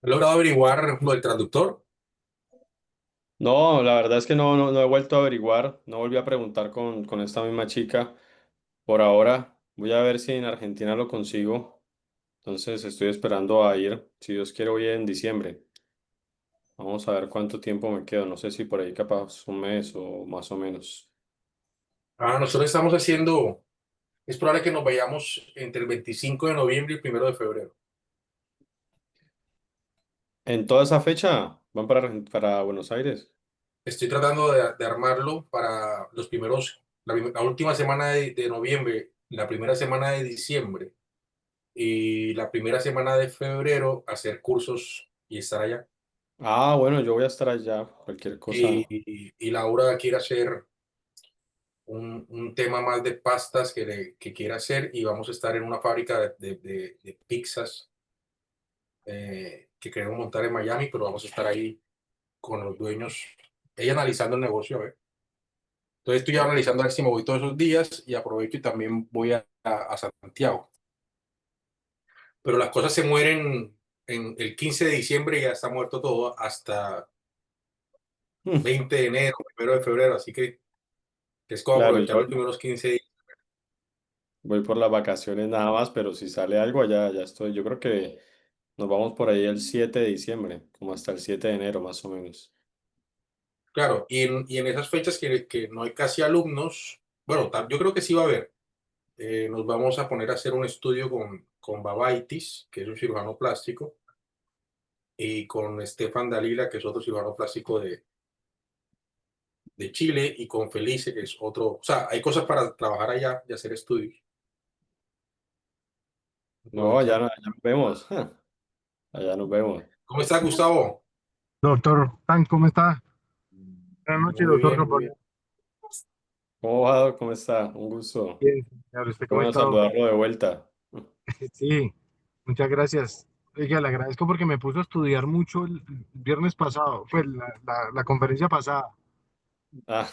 ¿He logrado averiguar lo del traductor? No, la verdad es que no he vuelto a averiguar, no volví a preguntar con esta misma chica por ahora. Voy a ver si en Argentina lo consigo. Entonces estoy esperando a ir. Si Dios quiere, voy en diciembre. Vamos a ver cuánto tiempo me quedo. No sé si por ahí capaz un mes o más o menos. Nosotros estamos haciendo, es probable que nos vayamos entre el 25 de noviembre y el 1 de febrero. En toda esa fecha van para Buenos Aires. Estoy tratando de armarlo para los primeros, la última semana de noviembre, la primera semana de diciembre y la primera semana de febrero hacer cursos y estar allá. Ah, bueno, yo voy a estar allá. Cualquier cosa. Y Laura quiere hacer un tema más de pastas que quiere hacer y vamos a estar en una fábrica de pizzas que queremos montar en Miami, pero vamos a estar ahí con los dueños, ella analizando el negocio, a ver. Entonces estoy analizando a ver si me voy todos esos días y aprovecho y también voy a Santiago. Pero las cosas se mueren en el 15 de diciembre y ya está muerto todo hasta Mm, 20 de enero, 1 de febrero, así que es como Claro, aprovechar yo los primeros 15 días. voy por las vacaciones nada más, pero si sale algo allá, ya estoy. Yo creo que nos vamos por ahí el 7 de diciembre, como hasta el 7 de enero más o menos. Claro, y en esas fechas que no hay casi alumnos, bueno, yo creo que sí va a haber. Nos vamos a poner a hacer un estudio con Babaitis, que es un cirujano plástico, y con Stefan Dalila, que es otro cirujano plástico de Chile, y con Felice, que es otro. O sea, hay cosas para trabajar allá y hacer estudios. No, Aprovechar. allá nos vemos. Allá nos vemos. ¿Cómo está, Gustavo? Doctor Tan, ¿cómo está? Buenas noches, Muy doctor bien, muy Capote. bien. ¿Cómo va? ¿Cómo está? Un gusto. Bien, señor, ¿usted Qué cómo ha bueno estado? saludarlo de vuelta. Sí, muchas gracias. Oiga, le agradezco porque me puso a estudiar mucho el viernes pasado, pues la conferencia pasada. Ah,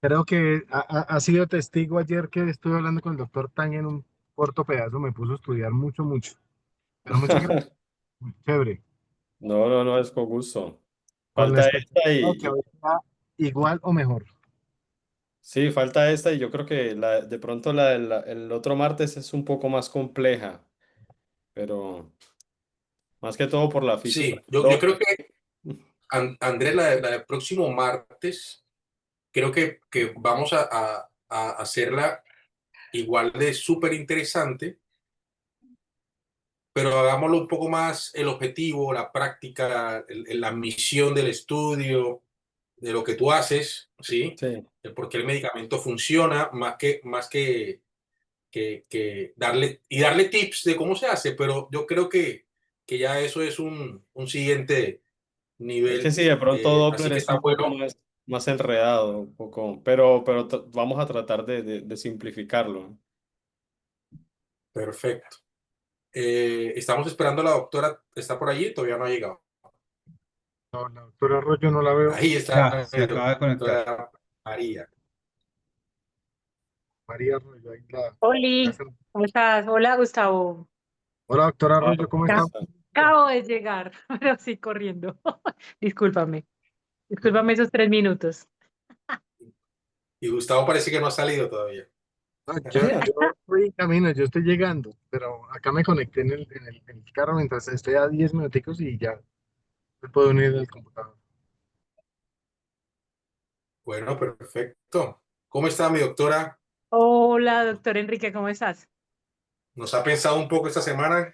Creo que ha sido testigo ayer que estuve hablando con el doctor Tan en un corto pedazo, me puso a estudiar mucho, mucho. Pero muchas gracias, muy chévere. no, es con gusto. Con la Falta esta expectativa que hoy sea igual o mejor. sí, falta esta y yo creo que de pronto el otro martes es un poco más compleja, pero más que todo por la física. Sí, yo creo que Andrés, la del próximo martes, creo que vamos a hacerla igual de súper interesante, pero hagámoslo un poco más el objetivo, la práctica, la misión del estudio, de lo que tú haces, ¿sí? Sí, El por qué el medicamento funciona, que darle tips de cómo se hace, pero yo creo que ya eso es un siguiente es que nivel, sí, de pronto así Doppler que es está un poco bueno, más enredado, un poco, pero vamos a tratar de simplificarlo. perfecto. Estamos esperando a la doctora, ¿está por allí? Todavía no ha llegado. No, la doctora Arroyo no la veo. Ahí está Ya, la se acaba de conectar. doctora María. María Arroyo, ahí Oli, ¿cómo estás? Hola, Gustavo. Hola, doctora Ah, Arroyo, ¿cómo ¿cómo está? está? Acabo de llegar, pero sí corriendo. Discúlpame, discúlpame esos 3 minutos. Y Gustavo parece que no ha salido todavía. No, yo voy en camino, yo estoy llegando, pero acá me conecté en el carro mientras estoy a 10 minuticos y ya me puedo unir al computador. Bueno, perfecto. ¿Cómo está mi doctora? Hola, doctor Enrique, ¿cómo estás? ¿Nos ha pensado un poco esta semana?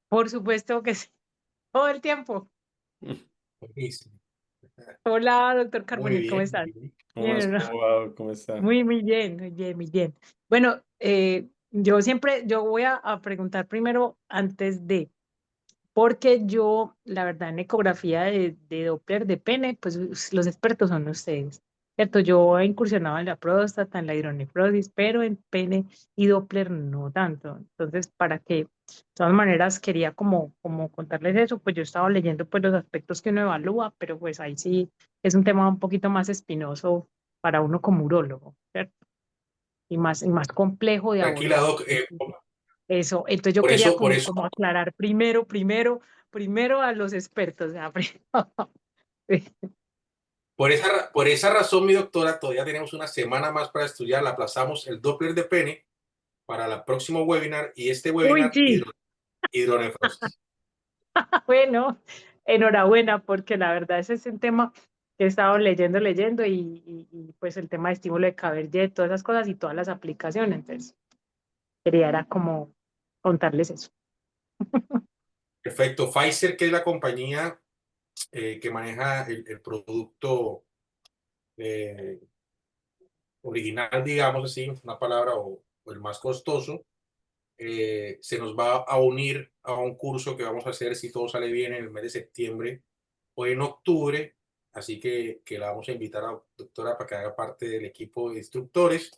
Por supuesto que sí, todo el tiempo. Buenísimo. Hola, doctor Muy Carbonell, ¿cómo bien, muy estás? bien. ¿Cómo vas? Bien, ¿no? ¿Cómo va? ¿Cómo está? Muy, muy bien, muy bien, muy bien. Bueno, yo voy a preguntar primero antes de. Porque yo, la verdad, en ecografía de Doppler de pene, pues los expertos son ustedes, ¿cierto? Yo he incursionado en la próstata, en la hidronefrosis, pero en pene y Doppler no tanto. Entonces, para que, de todas maneras, quería como contarles eso, pues yo estaba leyendo pues los aspectos que uno evalúa, pero pues ahí sí es un tema un poquito más espinoso para uno como urólogo, ¿cierto? Y más complejo de Tranquila, abordar. Doc. Eso, entonces yo Por quería eso, por como, eso, como aclarar primero, primero a los expertos. O sea, Por esa razón, mi doctora, todavía tenemos una semana más para estudiar. La aplazamos el Doppler de pene para el próximo webinar y este Uy, webinar, sí, hidronefrosis. bueno, enhorabuena, porque la verdad ese es un tema que he estado leyendo pues el tema de estímulo de Cabernet, todas esas cosas y todas las aplicaciones. Entonces, quería era como contarles eso. Perfecto. Pfizer, que es la compañía que maneja el producto eh, original, digamos así, una palabra, o el más costoso, se nos va a unir a un curso que vamos a hacer, si todo sale bien, en el mes de septiembre o en octubre. Así que la vamos a invitar a la doctora para que haga parte del equipo de instructores.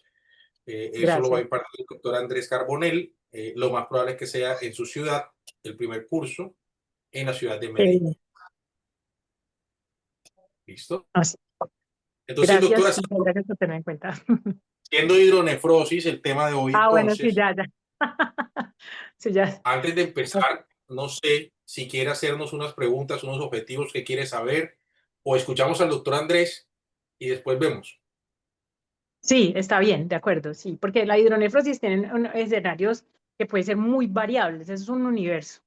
Eso lo va a Gracias. impartir el doctor Andrés Carbonell. Lo más probable es que sea en su ciudad, el primer curso, en la ciudad de Medellín. ¿Listo? Así. Entonces, doctora, Gracias, muchas gracias por tener en cuenta. siendo hidronefrosis el tema de hoy, Ah, bueno, sí, entonces, ya. Sí, ya. antes de empezar, no sé si quiere hacernos unas preguntas, unos objetivos que quiere saber, o escuchamos al doctor Andrés y después vemos. Sí, está bien, de acuerdo, sí, porque la hidronefrosis tiene escenarios que pueden ser muy variables, es un universo,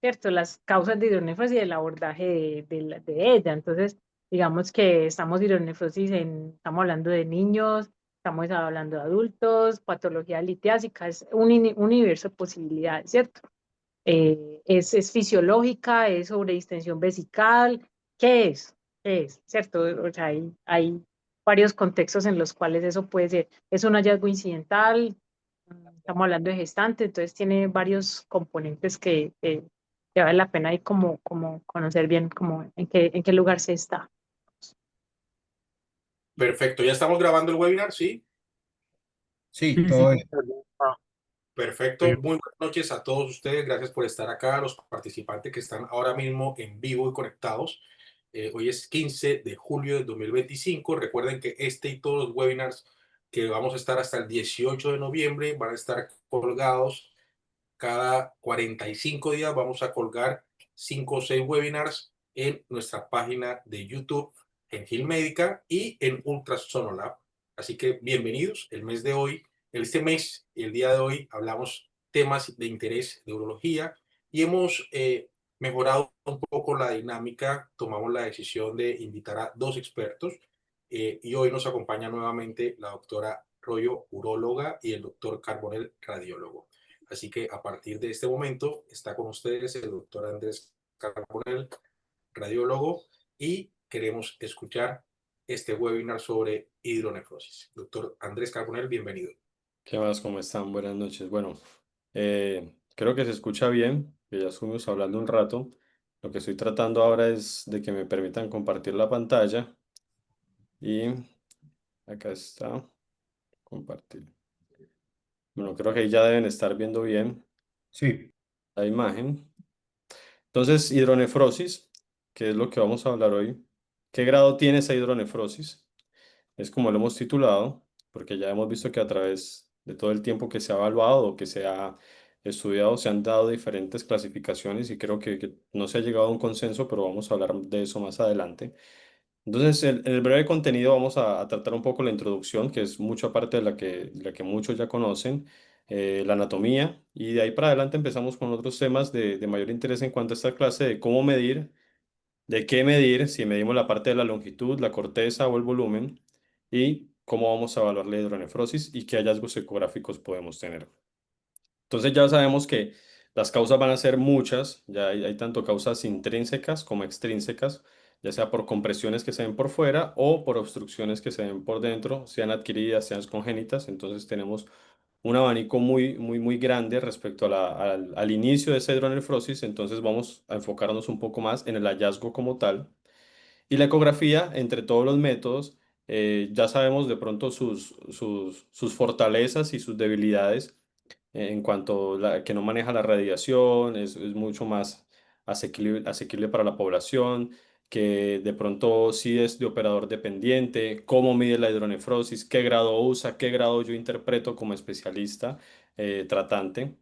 ¿cierto? Las causas de hidronefrosis y el abordaje de ella. Entonces, digamos que estamos hablando de niños, estamos hablando de adultos, patología litiásica, es un universo de posibilidades, ¿cierto? Es fisiológica, es sobre distensión vesical, ¿qué es? ¿Qué es? ¿Cierto? O sea, hay varios contextos en los cuales eso puede ser. Es un hallazgo incidental, estamos hablando de gestante, entonces tiene varios componentes que vale la pena ahí como conocer bien como en qué lugar se está. Perfecto, ya estamos grabando el webinar, ¿sí? Sí, Sí, todo sí. bien. Perfecto, muy buenas noches a todos ustedes, gracias por estar acá, los participantes que están ahora mismo en vivo y conectados. Hoy es 15 de julio de 2025. Recuerden que este y todos los webinars que vamos a estar hasta el 18 de noviembre van a estar colgados cada 45 días. Vamos a colgar 5 o 6 webinars en nuestra página de YouTube, en Gilmédica y en Ultrasonolab. Así que bienvenidos. El mes de hoy, este mes, el día de hoy, hablamos temas de interés de urología y hemos mejorado un poco la dinámica. Tomamos la decisión de invitar a 2 expertos y hoy nos acompaña nuevamente la doctora Royo, uróloga, y el doctor Carbonell, radiólogo. Así que a partir de este momento está con ustedes el doctor Andrés Carbonell, radiólogo, y queremos escuchar este webinar sobre hidronefrosis. Doctor Andrés Carbonell, bienvenido. ¿Qué más? ¿Cómo están? Buenas noches. Bueno, creo que se escucha bien, que ya estuvimos hablando un rato. Lo que estoy tratando ahora es de que me permitan compartir la pantalla y acá está, compartir. Bueno, creo que ahí ya deben estar viendo bien Sí, la imagen. Entonces, hidronefrosis, que es lo que vamos a hablar hoy. ¿Qué grado tiene esa hidronefrosis? Es como lo hemos titulado, porque ya hemos visto que a través de todo el tiempo que se ha evaluado o que se ha estudiado, se han dado diferentes clasificaciones y creo que no se ha llegado a un consenso, pero vamos a hablar de eso más adelante. Entonces, en el breve contenido vamos a tratar un poco la introducción, que es mucha parte de la que muchos ya conocen, la anatomía, y de ahí para adelante empezamos con otros temas de mayor interés en cuanto a esta clase de cómo medir, de qué medir, si medimos la parte de la longitud, la corteza o el volumen, y cómo vamos a evaluar la hidronefrosis y qué hallazgos ecográficos podemos tener. Entonces ya sabemos que las causas van a ser muchas, ya hay tanto causas intrínsecas como extrínsecas, ya sea por compresiones que se ven por fuera o por obstrucciones que se ven por dentro, sean adquiridas, sean congénitas. Entonces tenemos un abanico muy grande respecto a al inicio de esa hidronefrosis. Entonces vamos a enfocarnos un poco más en el hallazgo como tal. Y la ecografía, entre todos los métodos, ya sabemos de pronto sus fortalezas y sus debilidades en cuanto a que no maneja la radiación, es mucho más asequible para la población, que de pronto sí es de operador dependiente, cómo mide la hidronefrosis, qué grado usa, qué grado yo interpreto como especialista tratante.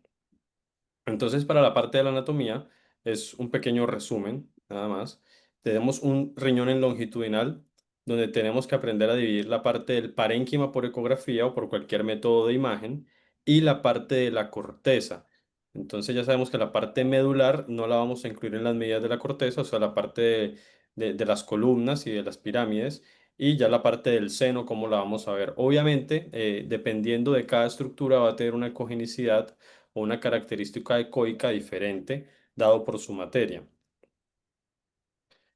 Entonces, para la parte de la anatomía, es un pequeño resumen, nada más. Tenemos un riñón en longitudinal, donde tenemos que aprender a dividir la parte del parénquima por ecografía o por cualquier método de imagen y la parte de la corteza. Entonces ya sabemos que la parte medular no la vamos a incluir en las medidas de la corteza, o sea, la parte de las columnas y de las pirámides, y ya la parte del seno, ¿cómo la vamos a ver? Obviamente, dependiendo de cada estructura, va a tener una ecogenicidad o una característica ecoica diferente, dado por su materia.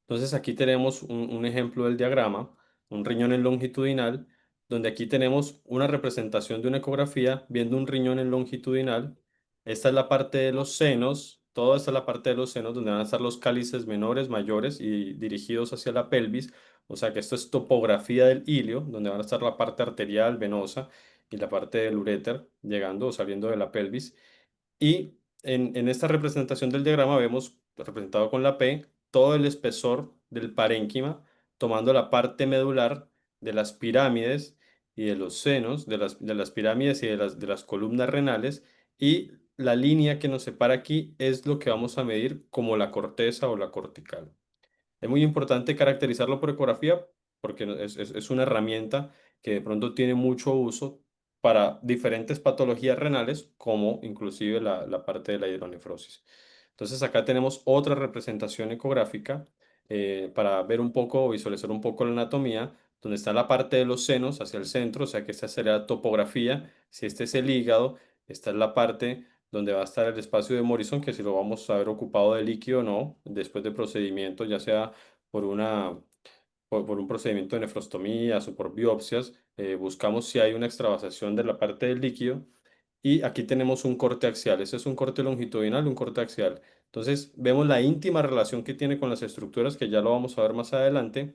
Entonces aquí tenemos un ejemplo del diagrama, un riñón en longitudinal, donde aquí tenemos una representación de una ecografía viendo un riñón en longitudinal. Esta es la parte de los senos, toda esta es la parte de los senos donde van a estar los cálices menores, mayores y dirigidos hacia la pelvis. O sea que esto es topografía del ilio, donde van a estar la parte arterial, venosa y la parte del uréter llegando o saliendo de la pelvis. Y en esta representación del diagrama vemos, representado con la P, todo el espesor del parénquima, tomando la parte medular de las pirámides y de los senos, de las pirámides y de las columnas renales, y la línea que nos separa aquí es lo que vamos a medir como la corteza o la cortical. Es muy importante caracterizarlo por ecografía porque es una herramienta que de pronto tiene mucho uso para diferentes patologías renales, como inclusive la parte de la hidronefrosis. Entonces acá tenemos otra representación ecográfica para ver un poco, visualizar un poco la anatomía, donde está la parte de los senos hacia el centro, o sea que esta sería la topografía. Si este es el hígado, esta es la parte donde va a estar el espacio de Morrison, que si lo vamos a ver ocupado de líquido o no, después de procedimiento, ya sea por por un procedimiento de nefrostomías o por biopsias, buscamos si hay una extravasación de la parte del líquido. Y aquí tenemos un corte axial. Ese es un corte longitudinal, un corte axial. Entonces, vemos la íntima relación que tiene con las estructuras, que ya lo vamos a ver más adelante.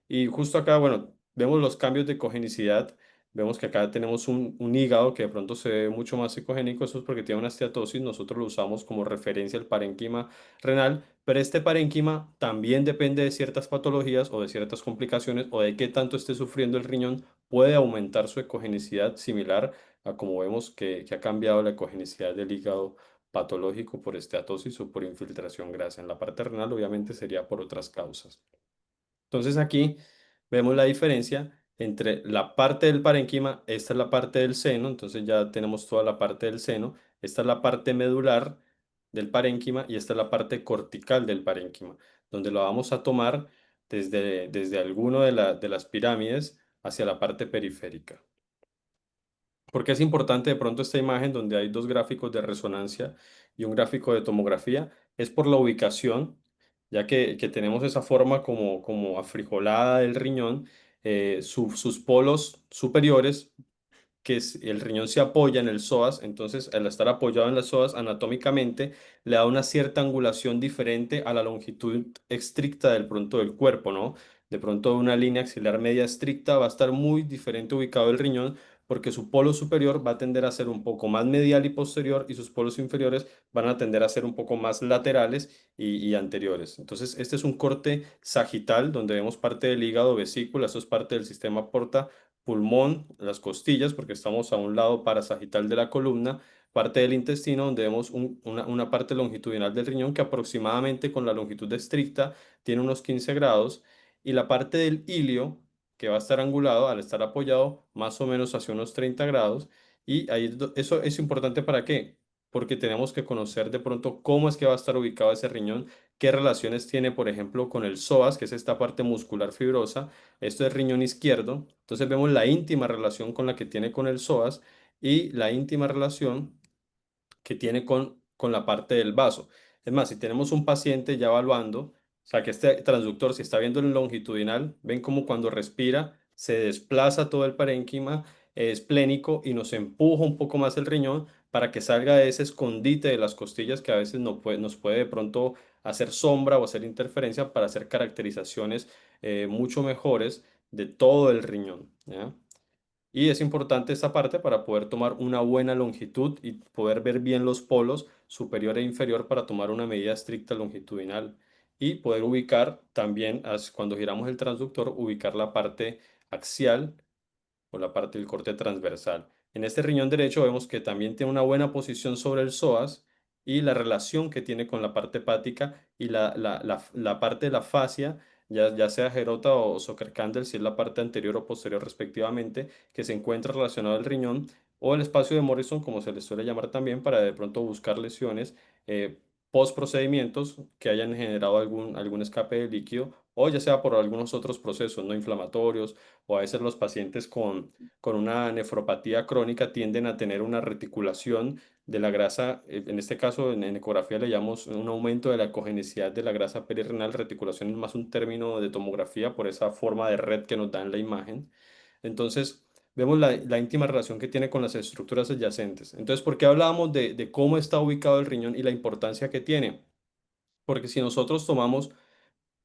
Y justo acá, bueno, vemos los cambios de ecogenicidad. Vemos que acá tenemos un hígado que de pronto se ve mucho más ecogénico. Eso es porque tiene una esteatosis. Nosotros lo usamos como referencia al parénquima renal. Pero este parénquima también depende de ciertas patologías o de ciertas complicaciones o de qué tanto esté sufriendo el riñón. Puede aumentar su ecogenicidad similar a como vemos que ha cambiado la ecogenicidad del hígado patológico por esteatosis o por infiltración grasa. En la parte renal obviamente sería por otras causas. Entonces aquí vemos la diferencia entre la parte del parénquima, esta es la parte del seno, entonces ya tenemos toda la parte del seno, esta es la parte medular del parénquima y esta es la parte cortical del parénquima, donde lo vamos a tomar desde alguno de las pirámides hacia la parte periférica. ¿Por qué es importante de pronto esta imagen donde hay dos gráficos de resonancia y un gráfico de tomografía? Es por la ubicación, ya que tenemos esa forma como afrijolada del riñón, sus polos superiores el riñón se apoya en el psoas, entonces al estar apoyado en las psoas anatómicamente le da una cierta angulación diferente a la longitud estricta del pronto del cuerpo, ¿no? De pronto una línea axilar media estricta va a estar muy diferente ubicado el riñón porque su polo superior va a tender a ser un poco más medial y posterior y sus polos inferiores van a tender a ser un poco más laterales y anteriores. Entonces este es un corte sagital donde vemos parte del hígado, vesícula, eso es parte del sistema porta pulmón, las costillas, porque estamos a un lado parasagital de la columna, parte del intestino, donde vemos una parte longitudinal del riñón que aproximadamente con la longitud estricta tiene unos 15 grados, y la parte del ilio, que va a estar angulado al estar apoyado más o menos hacia unos 30 grados, y ahí eso es importante ¿para qué? Porque tenemos que conocer de pronto cómo es que va a estar ubicado ese riñón, qué relaciones tiene, por ejemplo, con el psoas, que es esta parte muscular fibrosa. Esto es riñón izquierdo. Entonces vemos la íntima relación con la que tiene con el psoas y la íntima relación que tiene con la parte del vaso. Es más, si tenemos un paciente ya evaluando, o sea que este transductor, si está viendo en longitudinal, ven como cuando respira se desplaza todo el parénquima esplénico y nos empuja un poco más el riñón para que salga de ese escondite de las costillas que a veces nos puede de pronto hacer sombra o hacer interferencia para hacer caracterizaciones mucho mejores de todo el riñón, ¿ya? Y es importante esta parte para poder tomar una buena longitud y poder ver bien los polos superior e inferior para tomar una medida estricta longitudinal y poder ubicar también, cuando giramos el transductor, ubicar la parte axial o la parte del corte transversal. En este riñón derecho vemos que también tiene una buena posición sobre el psoas y la relación que tiene con la parte hepática y la parte de la fascia, ya sea Gerota o Zuckerkandl, si es la parte anterior o posterior respectivamente, que se encuentra relacionado al riñón, o el espacio de Morrison, como se le suele llamar también, para de pronto buscar lesiones post procedimientos que hayan generado algún escape de líquido, o ya sea por algunos otros procesos no inflamatorios, o a veces los pacientes con una nefropatía crónica tienden a tener una reticulación de la grasa, en este caso en ecografía le llamamos un aumento de la ecogenicidad de la grasa perirenal. Reticulación es más un término de tomografía por esa forma de red que nos da en la imagen. Entonces, vemos la íntima relación que tiene con las estructuras adyacentes. Entonces, ¿por qué hablábamos de cómo está ubicado el riñón y la importancia que tiene? Porque si nosotros tomamos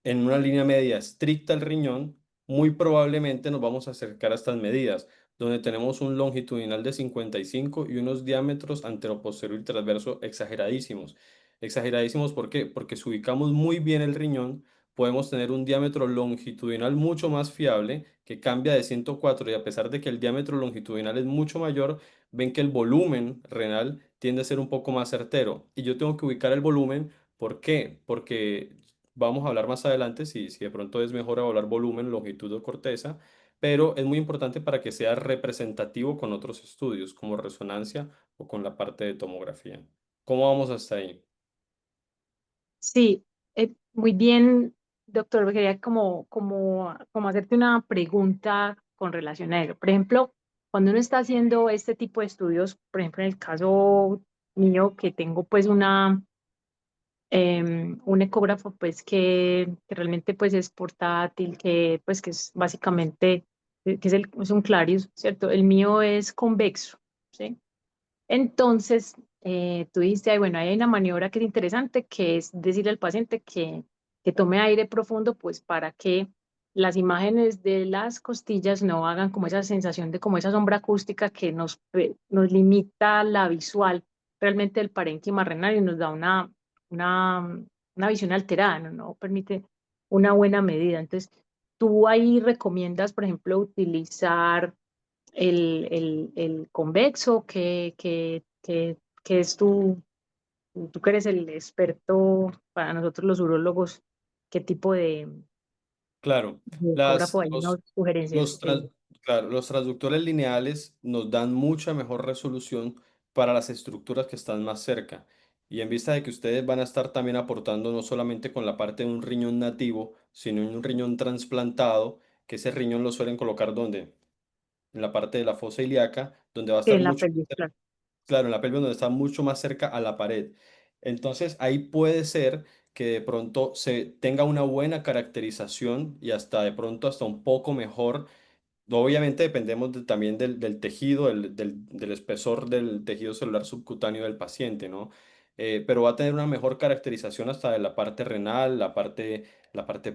en una línea media estricta al riñón, muy probablemente nos vamos a acercar a estas medidas, donde tenemos un longitudinal de 55 y unos diámetros anteroposterior y transverso exageradísimos. Exageradísimos, ¿por qué? Porque si ubicamos muy bien el riñón, podemos tener un diámetro longitudinal mucho más fiable, que cambia de 104, y a pesar de que el diámetro longitudinal es mucho mayor, ven que el volumen renal tiende a ser un poco más certero. Y yo tengo que ubicar el volumen. ¿Por qué? Porque vamos a hablar más adelante si de pronto es mejor evaluar volumen, longitud o corteza, pero es muy importante para que sea representativo con otros estudios, como resonancia o con la parte de tomografía. ¿Cómo vamos hasta ahí? Sí, muy bien, doctor. Quería como hacerte una pregunta con relación a eso. Por ejemplo, cuando uno está haciendo este tipo de estudios, por ejemplo, en el caso mío, que tengo pues un ecógrafo pues que realmente pues es portátil, que pues que es básicamente, es un Clarius, ¿cierto? El mío es convexo, ¿sí? Entonces, tú dijiste, "Ay, bueno, hay una maniobra que es interesante, que es decirle al paciente que tome aire profundo, pues para que las imágenes de las costillas no hagan como esa sensación de como esa sombra acústica que nos limita la visual realmente del parénquima renal y nos da una, una visión alterada, no permite una buena medida. Entonces, tú ahí recomiendas, por ejemplo, utilizar el convexo, que es tú que eres el experto para nosotros los urólogos, ¿qué tipo Claro, de ecógrafo hay? Unas sugerencias los, que claro, los transductores lineales nos dan mucha mejor resolución para las estructuras que están más cerca. Y en vista de que ustedes van a estar también aportando no solamente con la parte de un riñón nativo, sino en un riñón trasplantado, que ese riñón lo suelen colocar ¿dónde? En la parte de la fosa ilíaca, donde va a estar en la mucho, pelvis, claro. claro, en la pelvis donde está mucho más cerca a la pared. Entonces ahí puede ser que de pronto se tenga una buena caracterización y hasta de pronto hasta un poco mejor. Obviamente dependemos también del tejido, del espesor del tejido celular subcutáneo del paciente, ¿no? Pero va a tener una mejor caracterización hasta de la parte renal, la parte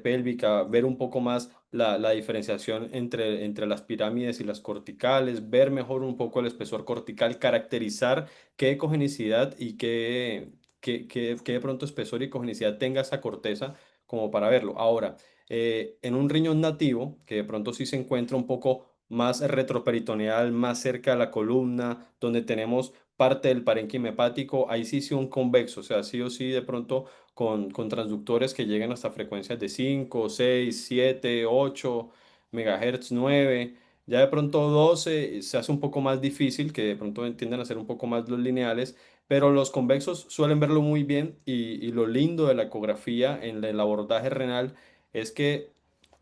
pélvica, ver un poco más la diferenciación entre las pirámides y las corticales, ver mejor un poco el espesor cortical, caracterizar qué ecogenicidad y qué de pronto espesor y ecogenicidad tenga esa corteza como para verlo. Ahora, en un riñón nativo, que de pronto sí se encuentra un poco más retroperitoneal, más cerca de la columna, donde tenemos parte del parénquima hepático, ahí sí un convexo, o sea, sí o sí de pronto con transductores que lleguen hasta frecuencias de 5, 6, 7, 8 megahertz, 9, ya de pronto 12 se hace un poco más difícil, que de pronto tienden a ser un poco más los lineales, pero los convexos suelen verlo muy bien y lo lindo de la ecografía en el abordaje renal es que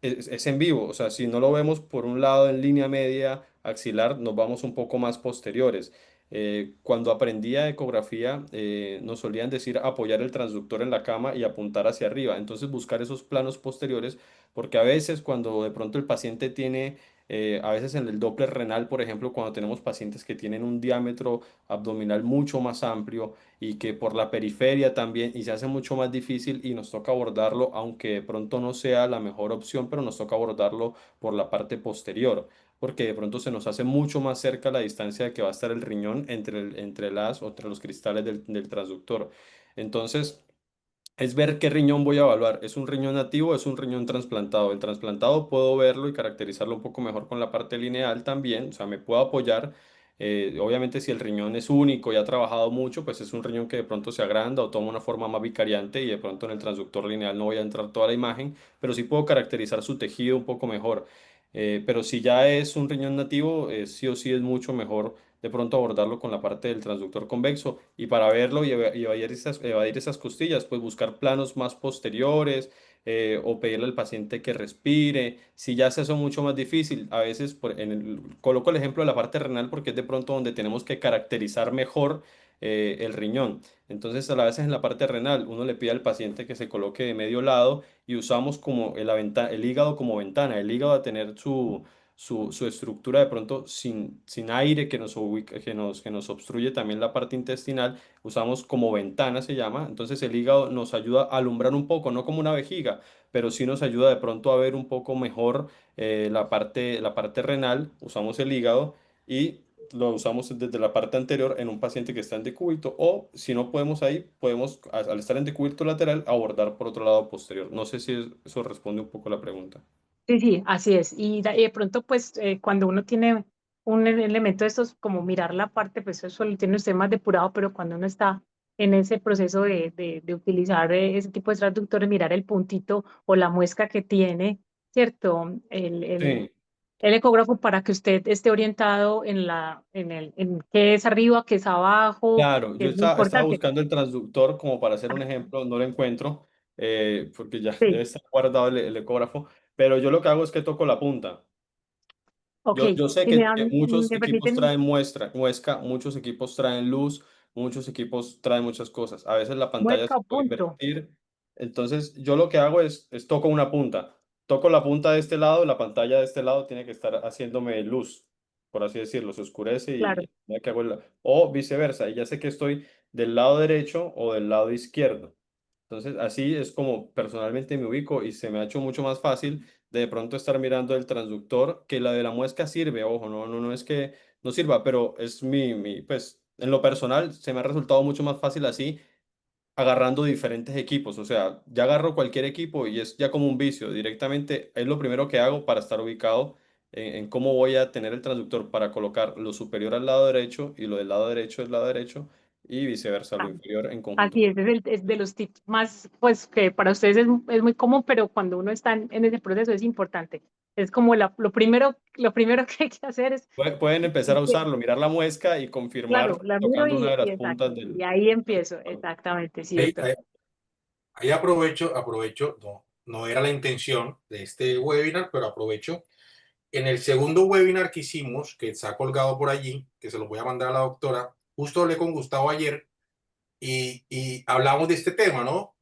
es en vivo, o sea, si no lo vemos por un lado en línea media axilar, nos vamos un poco más posteriores. Cuando aprendía ecografía, nos solían decir apoyar el transductor en la cama y apuntar hacia arriba, entonces buscar esos planos posteriores, porque a veces cuando de pronto el paciente tiene, a veces en el Doppler renal, por ejemplo, cuando tenemos pacientes que tienen un diámetro abdominal mucho más amplio, y que por la periferia también, y se hace mucho más difícil y nos toca abordarlo, aunque de pronto no sea la mejor opción, pero nos toca abordarlo por la parte posterior, porque de pronto se nos hace mucho más cerca la distancia de que va a estar el riñón entre los cristales del transductor. Entonces, es ver qué riñón voy a evaluar. ¿Es un riñón nativo o es un riñón trasplantado? El trasplantado puedo verlo y caracterizarlo un poco mejor con la parte lineal también, o sea, me puedo apoyar Obviamente si el riñón es único y ha trabajado mucho, pues es un riñón que de pronto se agranda o toma una forma más vicariante y de pronto en el transductor lineal no voy a entrar toda la imagen, pero sí puedo caracterizar su tejido un poco mejor. Pero si ya es un riñón nativo, sí o sí es mucho mejor de pronto abordarlo con la parte del transductor convexo y para verlo y evadir esas costillas, pues buscar planos más posteriores o pedirle al paciente que respire. Si ya se hace mucho más difícil, a veces coloco el ejemplo de la parte renal porque es de pronto donde tenemos que caracterizar mejor el riñón. Entonces, a veces en la parte renal, uno le pide al paciente que se coloque de medio lado y usamos como el hígado como ventana. El hígado a tener su estructura de pronto sin aire que nos obstruye también la parte intestinal, usamos como ventana, se llama. Entonces el hígado nos ayuda a alumbrar un poco, no como una vejiga, pero sí nos ayuda de pronto a ver un poco mejor la parte renal. Usamos el hígado y lo usamos desde la parte anterior en un paciente que está en decúbito o si no podemos ahí, podemos al estar en decúbito lateral abordar por otro lado posterior. No sé si eso responde un poco a la pregunta. Sí, sí, así es. Y de pronto, pues, cuando uno tiene un elemento de estos, como mirar la parte, pues eso lo tiene usted más depurado, pero cuando uno está en ese proceso de utilizar ese tipo de traductores, mirar el puntito o la muesca que tiene, ¿cierto? Sí. El ecógrafo para que usted esté orientado en qué es arriba, qué es abajo, Claro, que yo es muy estaba importante. buscando el transductor como para hacer un Ah, ejemplo, no lo encuentro porque ya debe sí, estar guardado el ecógrafo, pero yo lo que hago es que toco la punta. ok. Yo sé Si que muchos me equipos permiten, traen muesca, muchos equipos traen luz, muchos equipos traen muchas cosas. A veces la pantalla muesca se o puede punto. invertir. Entonces, yo lo que hago es toco una punta. Toco la punta de este lado, la pantalla de este lado tiene que estar haciéndome luz, por así decirlo. Se oscurece Claro. y ya que hago o viceversa. Y ya sé que estoy del lado derecho o del lado izquierdo. Entonces, así es como personalmente me ubico y se me ha hecho mucho más fácil de pronto estar mirando el transductor, que la de la muesca sirve, ojo, no es que no sirva, pero es pues en lo personal se me ha resultado mucho más fácil así, agarrando diferentes equipos, o sea, ya agarro cualquier equipo y es ya como un vicio, directamente es lo primero que hago para estar ubicado en cómo voy a tener el transductor para colocar lo superior al lado derecho y lo del lado derecho del lado derecho y viceversa, lo inferior en conjunto. Así es de los tips más, pues que para ustedes es muy común, pero cuando uno está en ese proceso es importante. Es como lo primero que hay que hacer es, Pueden empezar a usarlo, mirar la muesca y claro, confirmar la miro tocando una de las exacto, puntas y del... ahí empiezo, exactamente, sí, Ahí, doctor. ahí- ahí aprovecho, no era la intención de este webinar, pero aprovecho. En el segundo webinar que hicimos, que está colgado por allí, que se lo voy a mandar a la doctora, justo hablé con Gustavo ayer y hablamos de este tema, ¿no?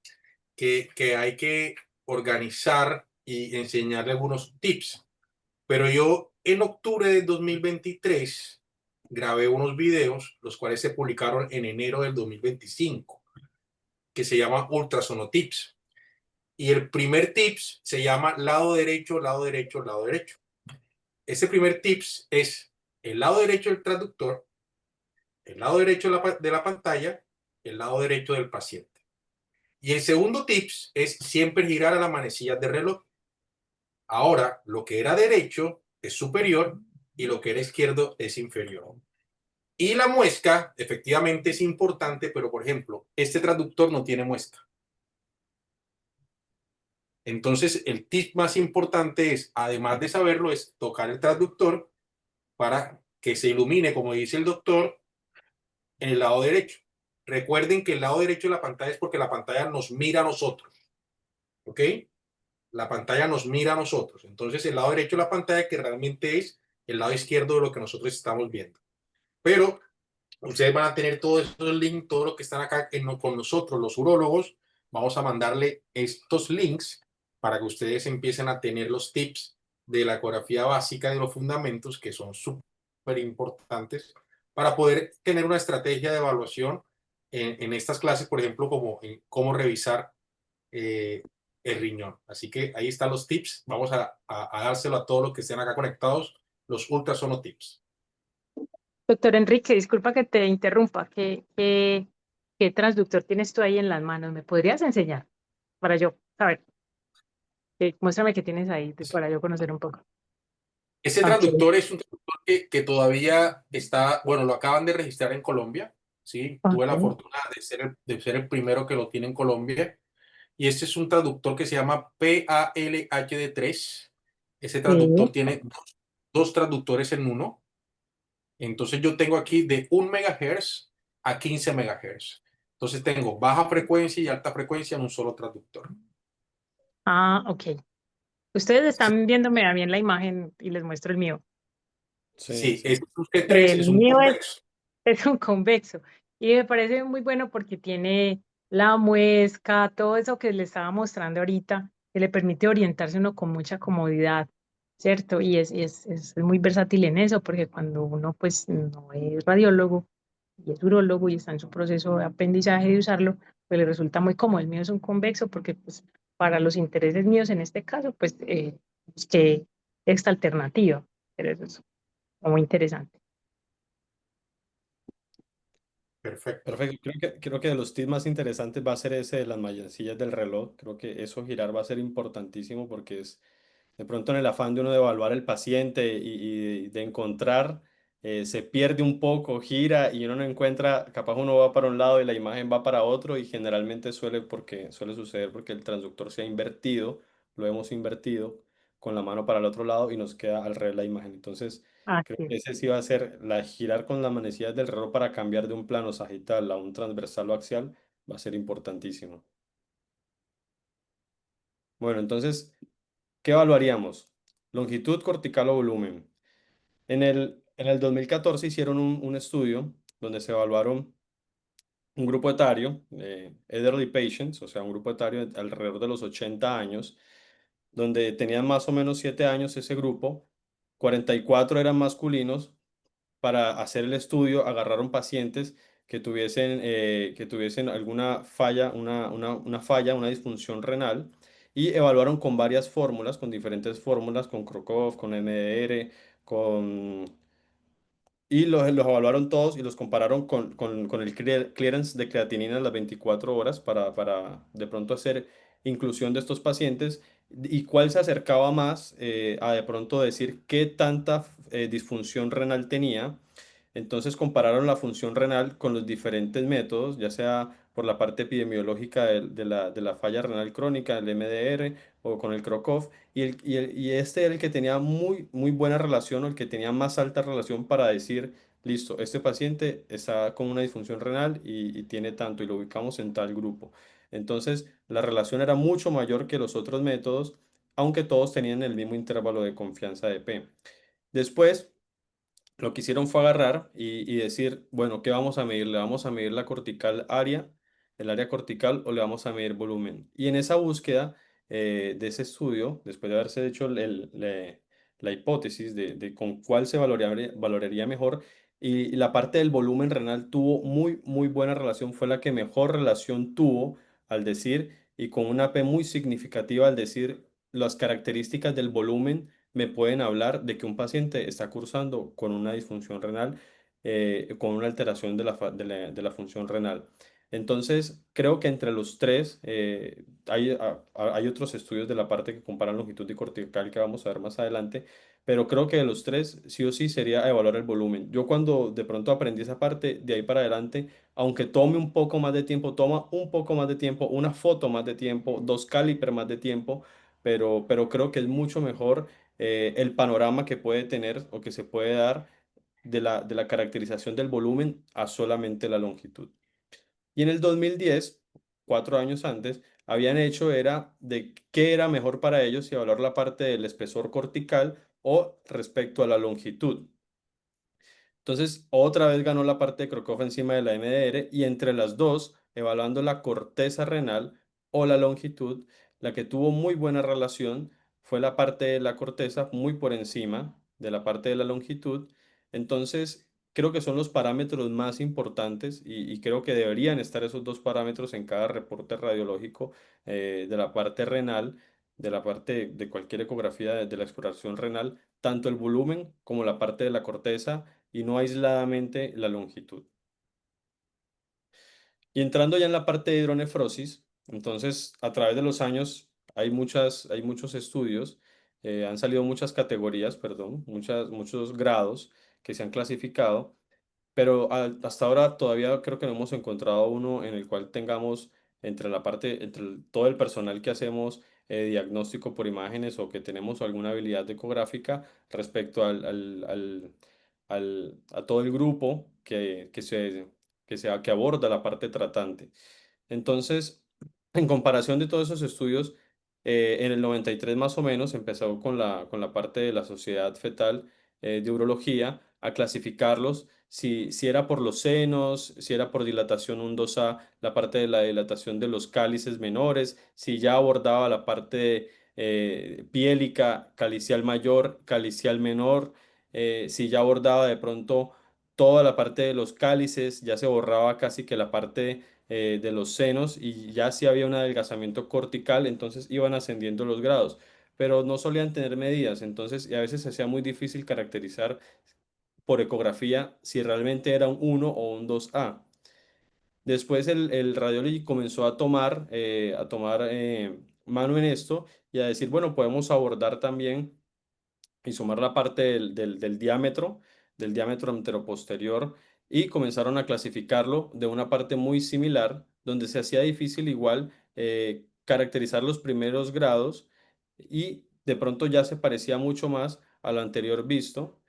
Que hay que organizar y enseñarle algunos tips. Pero yo en octubre de 2023 grabé unos videos, los cuales se publicaron en enero del 2025, que se llaman Ultrasonotips. Y el primer tips se llama lado derecho, lado derecho, lado derecho. Ese primer tips es el lado derecho del traductor, el lado derecho de la pantalla, el lado derecho del paciente. Y el segundo tips es siempre girar a las manecillas de reloj. Ahora, lo que era derecho es superior y lo que era izquierdo es inferior. Y la muesca, efectivamente, es importante, pero por ejemplo, este traductor no tiene muesca. Entonces, el tip más importante es, además de saberlo, es tocar el traductor para que se ilumine, como dice el doctor, en el lado derecho. Recuerden que el lado derecho de la pantalla es porque la pantalla nos mira a nosotros. ¿Ok? La pantalla nos mira a nosotros. Entonces, el lado derecho de la pantalla que realmente es el lado izquierdo de lo que nosotros estamos viendo. Pero ustedes van a tener todos esos links, todo lo que están acá con nosotros, los urólogos. Vamos a mandarle estos links para que ustedes empiecen a tener los tips de la ecografía básica de los fundamentos, que son súper importantes para poder tener una estrategia de evaluación en estas clases, por ejemplo, como en cómo revisar eh, el riñón. Así que ahí están los tips. Vamos a dárselo a todos los que estén acá conectados, los ultrasonotips. Doctor Enrique, disculpa que te interrumpa, ¿qué transductor tienes tú ahí en las manos? ¿Me podrías enseñar? Para yo, a ver, muéstrame qué tienes ahí, para yo conocer un poco. Ese Ok, traductor es un traductor que todavía está, bueno, lo acaban de registrar en Colombia, ¿sí? Tuve la ok, fortuna de ser el primero que lo tiene en Colombia. Y este es un traductor que se llama PALHD3. Ese sí. traductor tiene dos traductores en uno. Entonces yo tengo aquí de 1 MHz a 15 MHz. Entonces tengo baja frecuencia y alta frecuencia en un solo traductor. Ah, ok. Ustedes Sí, están viéndome a mí en la imagen y les muestro el mío. Sí, sí, sí. este T3 El es un mío convexo. es un convexo y me parece muy bueno porque tiene la muesca, todo eso que le estaba mostrando ahorita, que le permite orientarse uno con mucha comodidad, ¿cierto? Es muy versátil en eso porque cuando uno pues no es radiólogo y es urólogo y está en su proceso de aprendizaje de usarlo, pues le resulta muy cómodo. El mío es un convexo porque pues para los intereses míos en este caso, pues busqué esta alternativa, pero eso es muy interesante. Perfecto. Perfecto. Creo que de los tips más interesantes va a ser ese de las manecillas del reloj. Creo que eso girar va a ser importantísimo porque es de pronto en el afán de uno de evaluar el paciente y de encontrar, se pierde un poco, gira y uno no encuentra, capaz uno va para un lado y la imagen va para otro y generalmente suele suceder porque el transductor se ha invertido, lo hemos invertido con la mano para el otro lado y nos queda al revés la imagen. Entonces, creo Así que es. ese sí va a ser la girar con las manecillas del reloj para cambiar de un plano sagital a un transversal o axial, va a ser importantísimo. Bueno, entonces, ¿qué evaluaríamos? Longitud cortical o volumen. En el 2014 hicieron un estudio donde se evaluaron un grupo etario, elderly patients, o sea, un grupo etario de alrededor de los 80 años, donde tenían más o menos 7 años ese grupo, 44 eran masculinos. Para hacer el estudio agarraron pacientes que tuviesen alguna falla, una falla, una disfunción renal, y evaluaron con varias fórmulas, con diferentes fórmulas, con Crocov, con MDR, con y los evaluaron todos y los compararon con el clearance de creatinina en las 24 horas para de pronto hacer inclusión de estos pacientes y cuál se acercaba más, a de pronto decir qué tanta disfunción renal tenía. Entonces compararon la función renal con los diferentes métodos, ya sea por la parte epidemiológica de la falla renal crónica, el MDR o con el CROCOV, y este era el que tenía muy, muy buena relación o el que tenía más alta relación para decir, listo, este paciente está con una disfunción renal y tiene tanto y lo ubicamos en tal grupo. Entonces, la relación era mucho mayor que los otros métodos, aunque todos tenían el mismo intervalo de confianza de P. Después, lo que hicieron fue agarrar y decir, bueno, ¿qué vamos a medir? ¿Le vamos a medir la cortical área, el área cortical, o le vamos a medir volumen? Y en esa búsqueda, de ese estudio, después de haberse hecho la hipótesis de con cuál se valoraría mejor, y la parte del volumen renal tuvo muy, muy buena relación, fue la que mejor relación tuvo al decir, y con una P muy significativa al decir las características del volumen me pueden hablar de que un paciente está cursando con una disfunción renal, con una alteración de la función renal. Entonces, creo que entre los tres, hay otros estudios de la parte que comparan longitud y cortical que vamos a ver más adelante, pero creo que de los tres, sí o sí, sería evaluar el volumen. Yo cuando de pronto aprendí esa parte, de ahí para adelante, aunque tome un poco más de tiempo, toma un poco más de tiempo, una foto más de tiempo, dos caliper más de tiempo, pero creo que es mucho mejor, el panorama que puede tener o que se puede dar de la caracterización del volumen a solamente la longitud. Y en el 2010, 4 años antes, habían hecho era de qué era mejor para ellos y evaluar la parte del espesor cortical o respecto a la longitud. Entonces, otra vez ganó la parte de Crocov encima de la MDR y entre las dos, evaluando la corteza renal o la longitud, la que tuvo muy buena relación fue la parte de la corteza muy por encima de la parte de la longitud. Entonces, creo que son los parámetros más importantes y creo que deberían estar esos dos parámetros en cada reporte radiológico, de la parte renal, de la parte de cualquier ecografía de la exploración renal, tanto el volumen como la parte de la corteza y no aisladamente la longitud. Y entrando ya en la parte de hidronefrosis, entonces a través de los años hay muchos estudios, Han salido muchas categorías, perdón, muchos grados que se han clasificado, pero hasta ahora todavía creo que no hemos encontrado uno en el cual tengamos todo el personal que hacemos diagnóstico por imágenes o que tenemos alguna habilidad ecográfica respecto a todo el grupo que aborda la parte tratante. Entonces, en comparación de todos esos estudios, en el 93 más o menos empezó con la parte de la Sociedad Fetal de Urología a clasificarlos, si era por los senos, si era por dilatación 1-2A, la parte de la dilatación de los cálices menores, si ya abordaba la parte piélica, calicial mayor, calicial menor, si ya abordaba de pronto toda la parte de los cálices, ya se borraba casi que la parte de los senos y ya si había un adelgazamiento cortical, entonces iban ascendiendo los grados, pero no solían tener medidas, entonces y a veces se hacía muy difícil caracterizar por ecografía si realmente era un 1 o un 2A. Después el radiólogo comenzó a tomar mano en esto y a decir, bueno, podemos abordar también y sumar la parte del diámetro anteroposterior, y comenzaron a clasificarlo de una parte muy similar, donde se hacía difícil igual caracterizar los primeros grados y de pronto ya se parecía mucho más a lo anterior visto.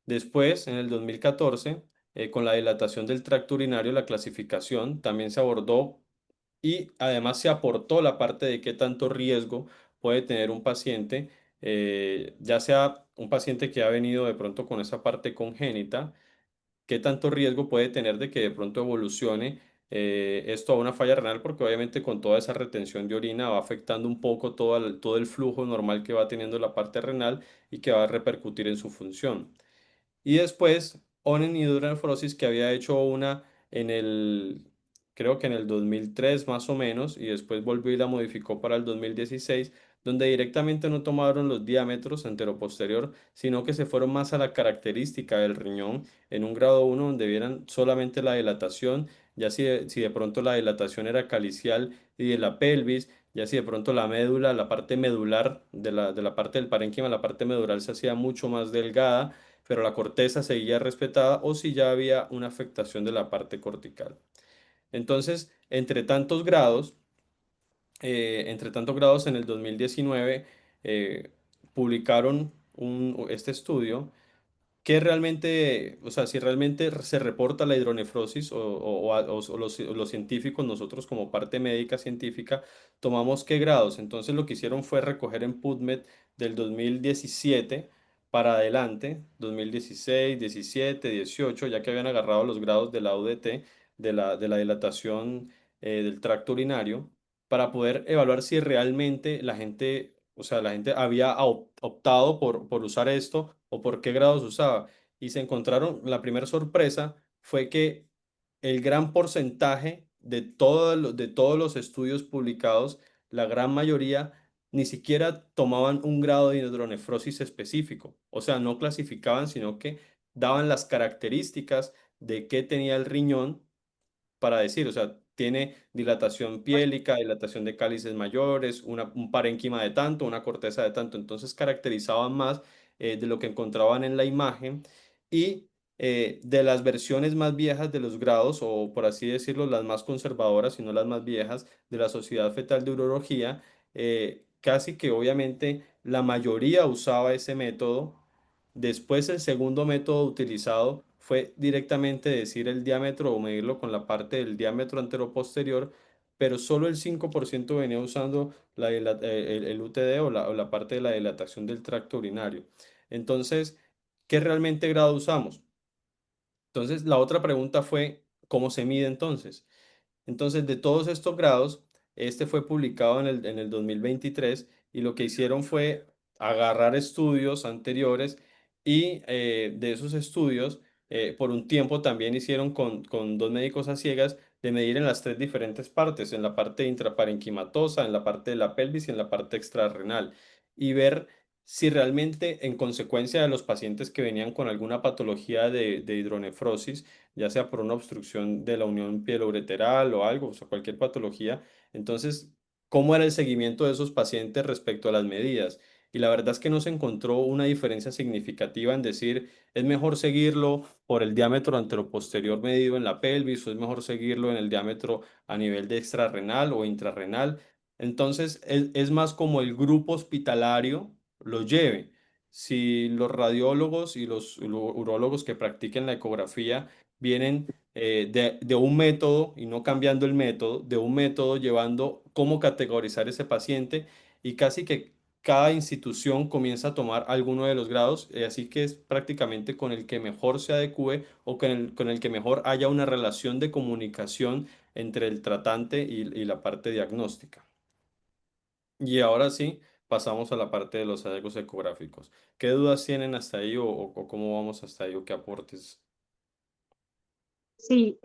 Después, en el 2014, con la dilatación del tracto urinario, la clasificación también se abordó y además se aportó la parte de qué tanto riesgo puede tener un paciente, ya sea un paciente que ha venido de pronto con esa parte congénita, qué tanto riesgo puede tener de que de pronto evolucione esto a una falla renal, porque obviamente con toda esa retención de orina va afectando un poco todo el flujo normal que va teniendo la parte renal y que va a repercutir en su función. Y después, Onen hidronefrosis, que había hecho una en creo que en el 2003 más o menos, y después volvió y la modificó para el 2016, donde directamente no tomaron los diámetros anteroposterior, sino que se fueron más a la característica del riñón en un grado 1, donde vieran solamente la dilatación, ya si de pronto la dilatación era calicial y de la pelvis, ya si de pronto la médula, la parte medular de la parte del parénquima, la parte medular se hacía mucho más delgada, pero la corteza seguía respetada, o si ya había una afectación de la parte cortical. Entonces, entre tantos grados en el 2019 publicaron este estudio que realmente, o sea, si realmente se reporta la hidronefrosis o los científicos, nosotros como parte médica científica, tomamos qué grados. Entonces lo que hicieron fue recoger en PubMed del 2017 para adelante, 2016, 17, 18, ya que habían agarrado los grados de la UDT, de la dilatación del tracto urinario, para poder evaluar si realmente la gente, o sea, la gente había optado por usar esto o por qué grados usaba. Y se encontraron, la primera sorpresa fue que el gran porcentaje de todos los estudios publicados, la gran mayoría, ni siquiera tomaban un grado de hidronefrosis específico. O sea, no clasificaban, sino que daban las características de qué tenía el riñón para decir, o sea, tiene dilatación piélica, dilatación de cálices mayores, un parénquima de tanto, una corteza de tanto. Entonces caracterizaban más de lo que encontraban en la imagen, y de las versiones más viejas de los grados, o por así decirlo, las más conservadoras, y no las más viejas, de la Sociedad Fetal de Urología, casi que obviamente la mayoría usaba ese método. Después, el segundo método utilizado fue directamente decir el diámetro o medirlo con la parte del diámetro anteroposterior, pero solo el 5% venía usando el UTD o la parte de la dilatación del tracto urinario. Entonces, ¿qué realmente grado usamos? Entonces, la otra pregunta fue, ¿cómo se mide entonces? Entonces, de todos estos grados, este fue publicado en el 2023, y lo que hicieron fue agarrar estudios anteriores, y de esos estudios, por un tiempo también hicieron con dos médicos a ciegas de medir en las tres diferentes partes, en la parte intraparenquimatosa, en la parte de la pelvis y en la parte extrarrenal, y ver si realmente en consecuencia de los pacientes que venían con alguna patología de hidronefrosis, ya sea por una obstrucción de la unión pieloureteral o algo, o sea, cualquier patología. Entonces, ¿cómo era el seguimiento de esos pacientes respecto a las medidas? y la verdad es que no se encontró una diferencia significativa en decir es mejor seguirlo por el diámetro anteroposterior medido en la pelvis o es mejor seguirlo en el diámetro a nivel de extrarrenal o intrarrenal. Entonces es más como el grupo hospitalario lo lleve. Si los radiólogos y los urólogos que practiquen la ecografía vienen de un método y no cambiando el método, de un método llevando cómo categorizar ese paciente y casi que cada institución comienza a tomar alguno de los grados, así que es prácticamente con el que mejor se adecue o con el que mejor haya una relación de comunicación entre el tratante y la parte diagnóstica. Y ahora sí, pasamos a la parte de los hallazgos ecográficos. ¿Qué dudas tienen hasta ahí o cómo vamos hasta ahí o qué aportes? Sí,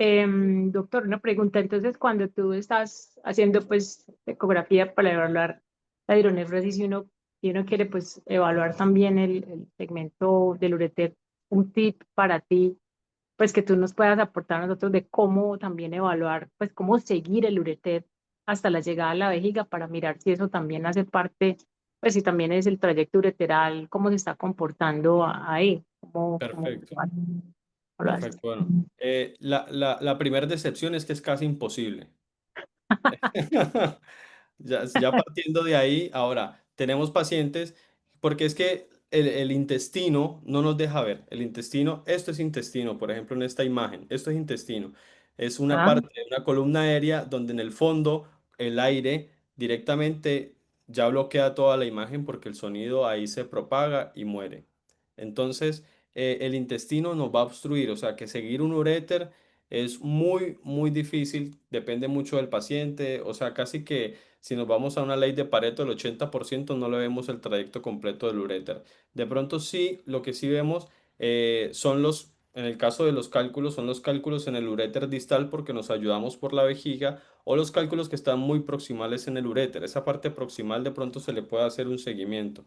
doctor, una pregunta. Entonces, cuando tú estás haciendo pues ecografía para evaluar la hidronefrosis y uno quiere pues evaluar también el segmento del ureter, un tip para ti, pues que tú nos puedas aportar a nosotros de cómo también evaluar, pues cómo seguir el ureter hasta la llegada a la vejiga para mirar si eso también hace parte, pues si también es el trayecto ureteral, cómo se está comportando ahí, cómo Perfecto. lo haces. Perfecto, bueno. La primera decepción es que es casi imposible. Ya partiendo de ahí, ahora tenemos pacientes, porque es que el intestino no nos deja ver. El intestino, esto es intestino, por ejemplo, en esta imagen, esto es intestino. Es una Ah, parte de una columna aérea donde en el fondo el aire directamente ya bloquea toda la imagen porque el sonido ahí se propaga y muere. Entonces, el intestino nos va a obstruir, o sea que seguir un uréter es muy, muy difícil, depende mucho del paciente, o sea, casi que si nos vamos a una ley de Pareto, el 80% no le vemos el trayecto completo del uréter. De pronto sí, lo que sí vemos son en el caso de los cálculos, son los cálculos en el uréter distal porque nos ayudamos por la vejiga o los cálculos que están muy proximales en el uréter. Esa parte proximal de pronto se le puede hacer un seguimiento.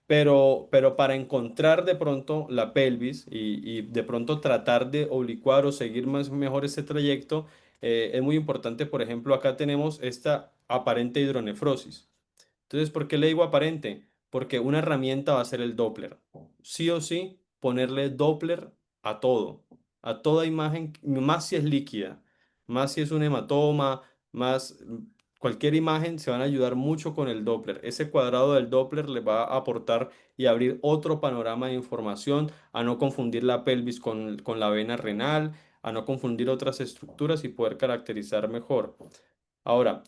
Pero para encontrar de pronto la pelvis y de pronto tratar de oblicuar o seguir más mejor ese trayecto, es muy importante. Por ejemplo, acá tenemos esta aparente hidronefrosis. Entonces, ¿por qué le digo aparente? Porque una herramienta va a ser el Doppler. Sí o sí, ponerle Doppler a todo, a toda imagen, más si es líquida, más si es un hematoma, más cualquier imagen, se van a ayudar mucho con el Doppler. Ese cuadrado del Doppler le va a aportar y abrir otro panorama de información, a no confundir la pelvis con la vena renal, a no confundir otras estructuras y poder caracterizar mejor. Ahora,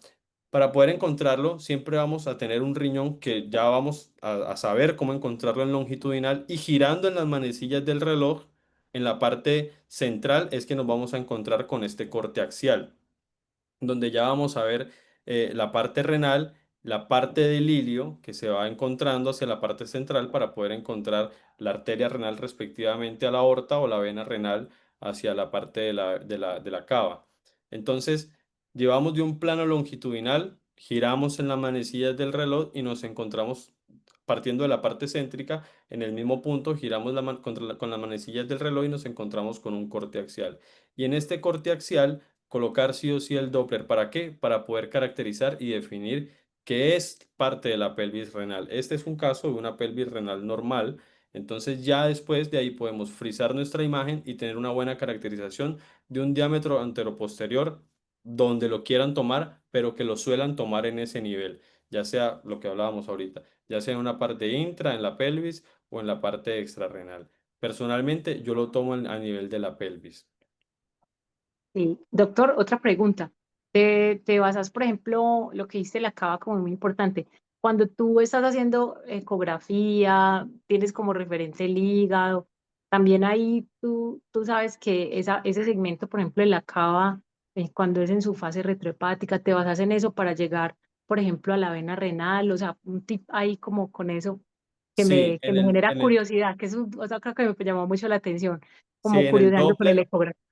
para poder encontrarlo, siempre vamos a tener un riñón que ya vamos a saber cómo encontrarlo en longitudinal y girando en las manecillas del reloj, en la parte central es que nos vamos a encontrar con este corte axial donde ya vamos a ver la parte renal, la parte del ilio que se va encontrando hacia la parte central para poder encontrar la arteria renal respectivamente a la aorta o la vena renal hacia la parte de la cava. Entonces, llevamos de un plano longitudinal, giramos en las manecillas del reloj y nos encontramos partiendo de la parte céntrica, en el mismo punto giramos con las manecillas del reloj y nos encontramos con un corte axial. Y en este corte axial colocar sí o sí el Doppler. ¿Para qué? Para poder caracterizar y definir qué es parte de la pelvis renal. Este es un caso de una pelvis renal normal. Entonces ya después de ahí podemos frizar nuestra imagen y tener una buena caracterización de un diámetro anteroposterior donde lo quieran tomar, pero que lo suelan tomar en ese nivel, ya sea lo que hablábamos ahorita, ya sea en una parte intra, en la pelvis o en la parte extrarrenal. Personalmente yo lo tomo a nivel de la pelvis. sí. Doctor, otra pregunta. Te basas, por ejemplo, lo que dice la cava como muy importante. Cuando tú estás haciendo ecografía, tienes como referente el hígado, también ahí tú sabes que ese segmento, por ejemplo, de la cava, cuando es en su fase retrohepática, te basas en eso para llegar, por ejemplo, a la vena renal, o sea, un tip ahí como con eso Sí, que me genera curiosidad, que es otra cosa que me llamó mucho la atención, sí, como en el curioseando con el Doppler. ecografía.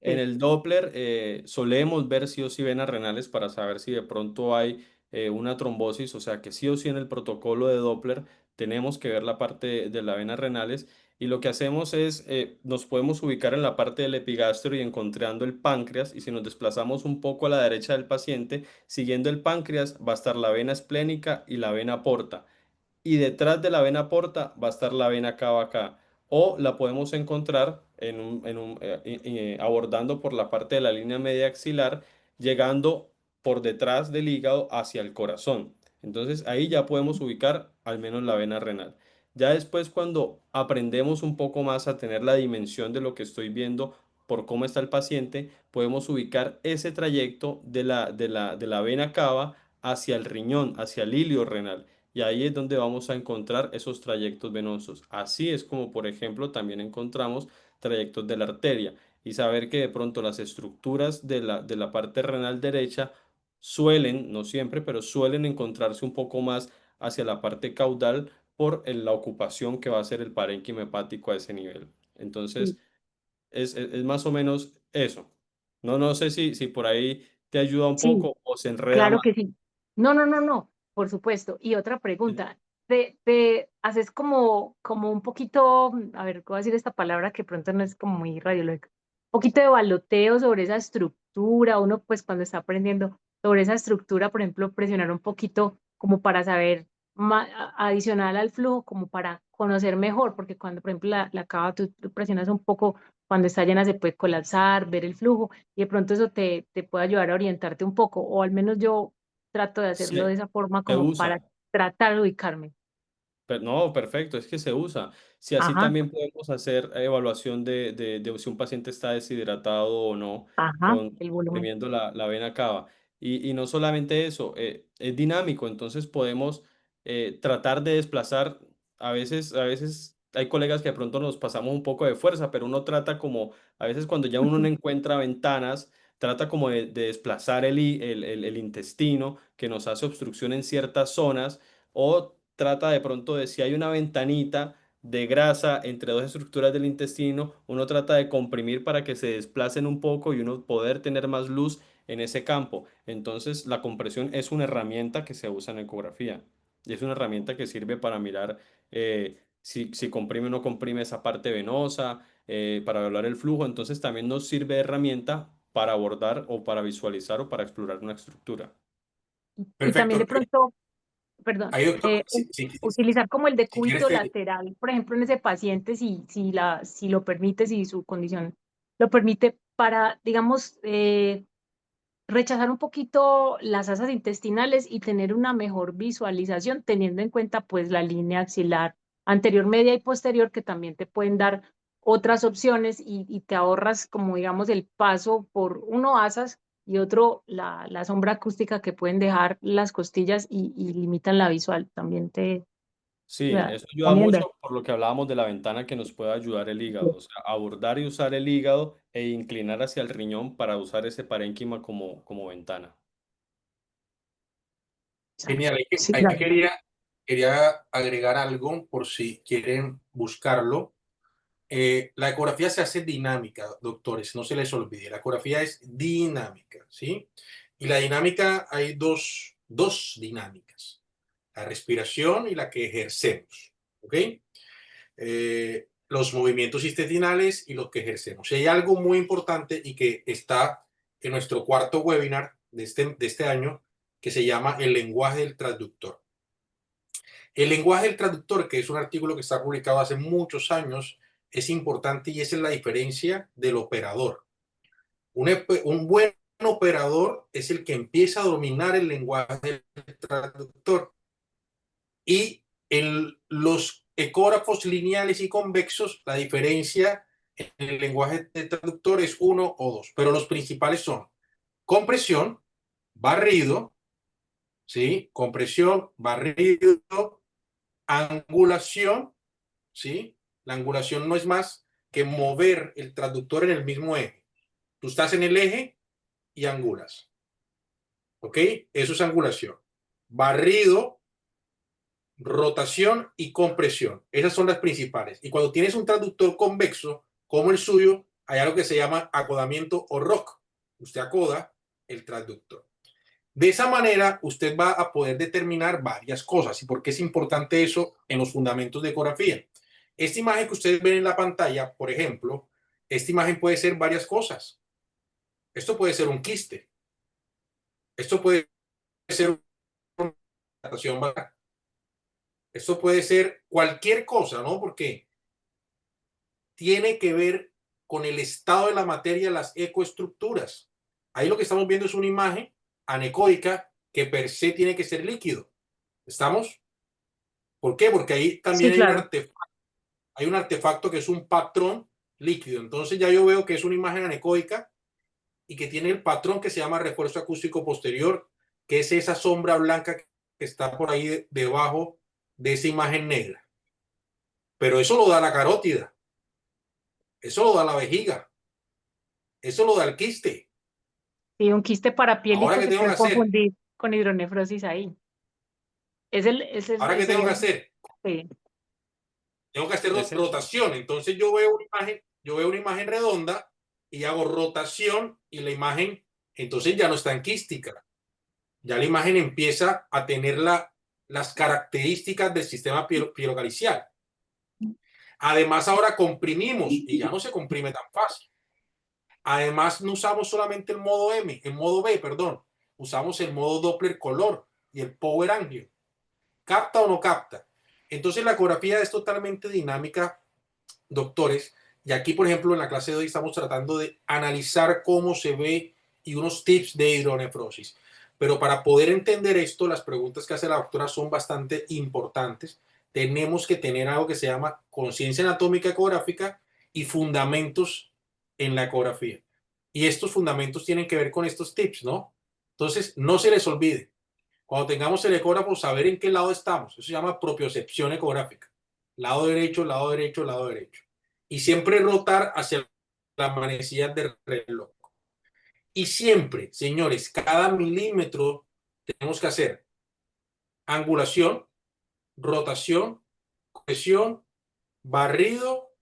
En el Doppler solemos ver sí o sí venas renales para saber si de pronto hay una trombosis, o sea que sí o sí en el protocolo de Doppler tenemos que ver la parte de las venas renales y lo que hacemos es nos podemos ubicar en la parte del epigastrio y encontrando el páncreas y si nos desplazamos un poco a la derecha del paciente, siguiendo el páncreas va a estar la vena esplénica y la vena porta. y detrás de la vena porta va a estar la vena cava acá. O la podemos encontrar abordando por la parte de la línea media axilar, llegando por detrás del hígado hacia el corazón. Entonces ahí ya podemos ubicar al menos la vena renal. Ya después, cuando aprendemos un poco más a tener la dimensión de lo que estoy viendo por cómo está el paciente, podemos ubicar ese trayecto de la vena cava hacia el riñón, hacia el hilio renal. Y ahí es donde vamos a encontrar esos trayectos venosos. Así es como, por ejemplo, también encontramos trayectos de la arteria. Y saber que de pronto las estructuras de la parte renal derecha suelen, no siempre, pero suelen encontrarse un poco más hacia la parte caudal por la ocupación que va a hacer el parénquima hepático a ese nivel. Entonces, es más o menos eso. No sé si por ahí te ayuda un Sí, poco o se enreda claro más. que sí. No, no, no, no, por supuesto. Y otra pregunta, te haces como un poquito, a ver, ¿cómo decir esta palabra que pronto no es como muy radiológica? Un poquito de baloteo sobre esa estructura, uno pues cuando está aprendiendo sobre esa estructura, por ejemplo, presionar un poquito como para saber adicional al flujo, como para conocer mejor, porque cuando, por ejemplo, la cava tú presionas un poco, cuando está llena se puede colapsar, ver el flujo y de pronto eso te puede ayudar a orientarte un poco, o al menos yo trato de hacerlo de Se, esa forma se como para usa. tratar de ubicarme. No, perfecto, es que se usa. Si así Ajá, también podemos hacer evaluación de si un paciente está deshidratado o no, ajá, el volumen. comprimiendo la vena cava. Y no solamente eso, es dinámico, entonces podemos tratar de desplazar. A veces hay colegas que de pronto nos pasamos un poco de fuerza, pero uno trata como, a veces cuando ya uno no encuentra ventanas, trata como de desplazar el intestino que nos hace obstrucción en ciertas zonas o trata de pronto de si hay una ventanita de grasa entre dos estructuras del intestino, uno trata de comprimir para que se desplacen un poco y uno poder tener más luz en ese campo. Entonces, la compresión es una herramienta que se usa en ecografía y es una herramienta que sirve para mirar si comprime o no comprime esa parte venosa, para evaluar el flujo. Entonces, también nos sirve de herramienta para abordar o para visualizar o para explorar una estructura. Y también de Perfecto. pronto, perdón, Ahí, doctor, utilizar como el si quieres, decúbito lateral, por ejemplo, en ese paciente, si lo permite, si su condición lo permite, para, digamos, rechazar un poquito las asas intestinales y tener una mejor visualización, teniendo en cuenta pues la línea axilar anterior, media y posterior, que también te pueden dar otras opciones y te ahorras como digamos el paso por uno asas y otro la sombra acústica que pueden dejar las costillas y limitan la visual. También te Sí, la eso ayuda recomiendo. mucho por lo que hablábamos de la ventana que nos puede ayudar el hígado, o sea, abordar y usar el hígado e inclinar hacia el riñón para usar ese parénquima como ventana. genial. Sí, Ahí claro. quería agregar algo por si quieren buscarlo. La ecografía se hace dinámica, doctores, no se les olvide. La ecografía es dinámica, ¿sí? Y la dinámica, hay dos dinámicas, la respiración y la que ejercemos, ¿ok? Los movimientos intestinales y los que ejercemos. Y hay algo muy importante y que está en nuestro cuarto webinar de este año, que se llama el lenguaje del transductor. El lenguaje del traductor, que es un artículo que está publicado hace muchos años, es importante y esa es la diferencia del operador. Un buen operador es el que empieza a dominar el lenguaje del traductor. Y en los ecógrafos lineales y convexos, la diferencia en el lenguaje del traductor es uno o dos, pero los principales son compresión, barrido, ¿sí? Compresión, barrido, angulación, ¿sí? La angulación no es más que mover el transductor en el mismo eje. Tú estás en el eje y angulas, ¿ok? Eso es angulación. Barrido, rotación y compresión. Esas son las principales. Y cuando tienes un transductor convexo, como el suyo, hay algo que se llama acodamiento o ROC. Usted acoda el transductor. De esa manera, usted va a poder determinar varias cosas. ¿Y por qué es importante eso en los fundamentos de ecografía? Esta imagen que ustedes ven en la pantalla, por ejemplo, esta imagen puede ser varias cosas. Esto puede ser un quiste. Esto puede ser una dilatación vaginal. Esto puede ser cualquier cosa, ¿no? Porque tiene que ver con el estado de la materia, las ecoestructuras. Ahí lo que estamos viendo es una imagen anecoica que per se tiene que ser líquido. ¿Estamos? ¿Por qué? Porque ahí también Sí, claro. hay un artefacto que es un patrón líquido. Entonces ya yo veo que es una imagen anecoica y que tiene el patrón que se llama refuerzo acústico posterior, que es esa sombra blanca que está por ahí debajo de esa imagen negra. Pero eso lo da la carótida, eso lo da la vejiga, eso lo da el quiste. Y un quiste Ahora, parapiélico ¿qué se tengo que puede hacer? confundir con hidronefrosis ahí. Ahora, ¿qué tengo Sería que el... hacer? Sí. Tengo que hacer Ese, rotación. Entonces yo veo una imagen redonda y hago rotación y la imagen, entonces ya no está en quística. Ya la imagen empieza a tener las características del sistema pielocalicial. Además, ahora comprimimos y ya no se comprime tan fácil. Además, no usamos solamente el modo B, perdón. Usamos el modo Doppler color y el Power Angio. ¿Capta o no capta? Entonces, la ecografía es totalmente dinámica, doctores. Y aquí, por ejemplo, en la clase de hoy estamos tratando de analizar cómo se ve y unos tips de hidronefrosis. Pero para poder entender esto, las preguntas que hace la doctora son bastante importantes. Tenemos que tener algo que se llama conciencia anatómica ecográfica y fundamentos en la ecografía. Y estos fundamentos tienen que ver con estos tips, ¿no? Entonces, no se les olvide. Cuando tengamos el ecógrafo, saber en qué lado estamos. Eso se llama propiocepción ecográfica. Lado derecho, lado derecho, lado derecho. Y siempre rotar hacia la manecillas del reloj. Y siempre, señores, cada milímetro tenemos que hacer angulación, rotación, cohesión, barrido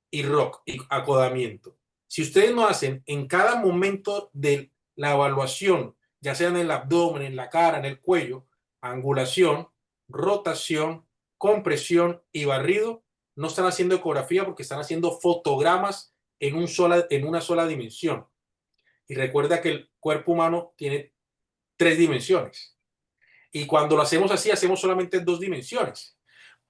y rock y acodamiento. Si ustedes no hacen en cada momento de la evaluación, ya sea en el abdomen, en la cara, en el cuello, angulación, rotación, compresión y barrido, no están haciendo ecografía porque están haciendo fotogramas en una sola dimensión. Y recuerda que el cuerpo humano tiene 3 dimensiones. Y cuando lo hacemos así, hacemos solamente 2 dimensiones.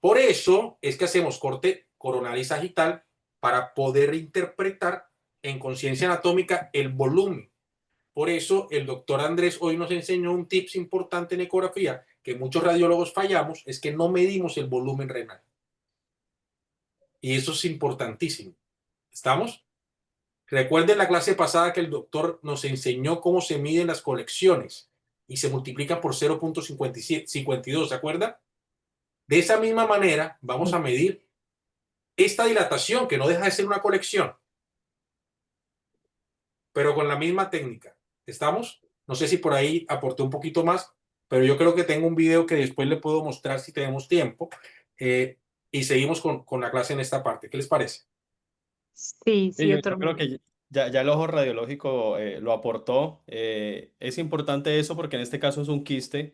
Por eso es que hacemos corte coronal y sagital para poder interpretar en conciencia anatómica el volumen. Por eso el doctor Andrés hoy nos enseñó un tips importante en ecografía que muchos radiólogos fallamos, es que no medimos el volumen renal. Y eso es importantísimo. ¿Estamos? Recuerden la clase pasada que el doctor nos enseñó cómo se miden las colecciones y se multiplican por 0.52, ¿se acuerdan? De esa misma manera vamos a medir esta dilatación que no deja de ser una colección, pero con la misma técnica. ¿Estamos? No sé si por ahí aporté un poquito más, pero yo creo que tengo un video que después le puedo mostrar si tenemos tiempo. Y seguimos con la clase en esta parte. ¿Qué les parece? Sí, Sí, sí, yo doctor. creo que ya el ojo radiológico lo aportó. Es importante eso porque en este caso es un quiste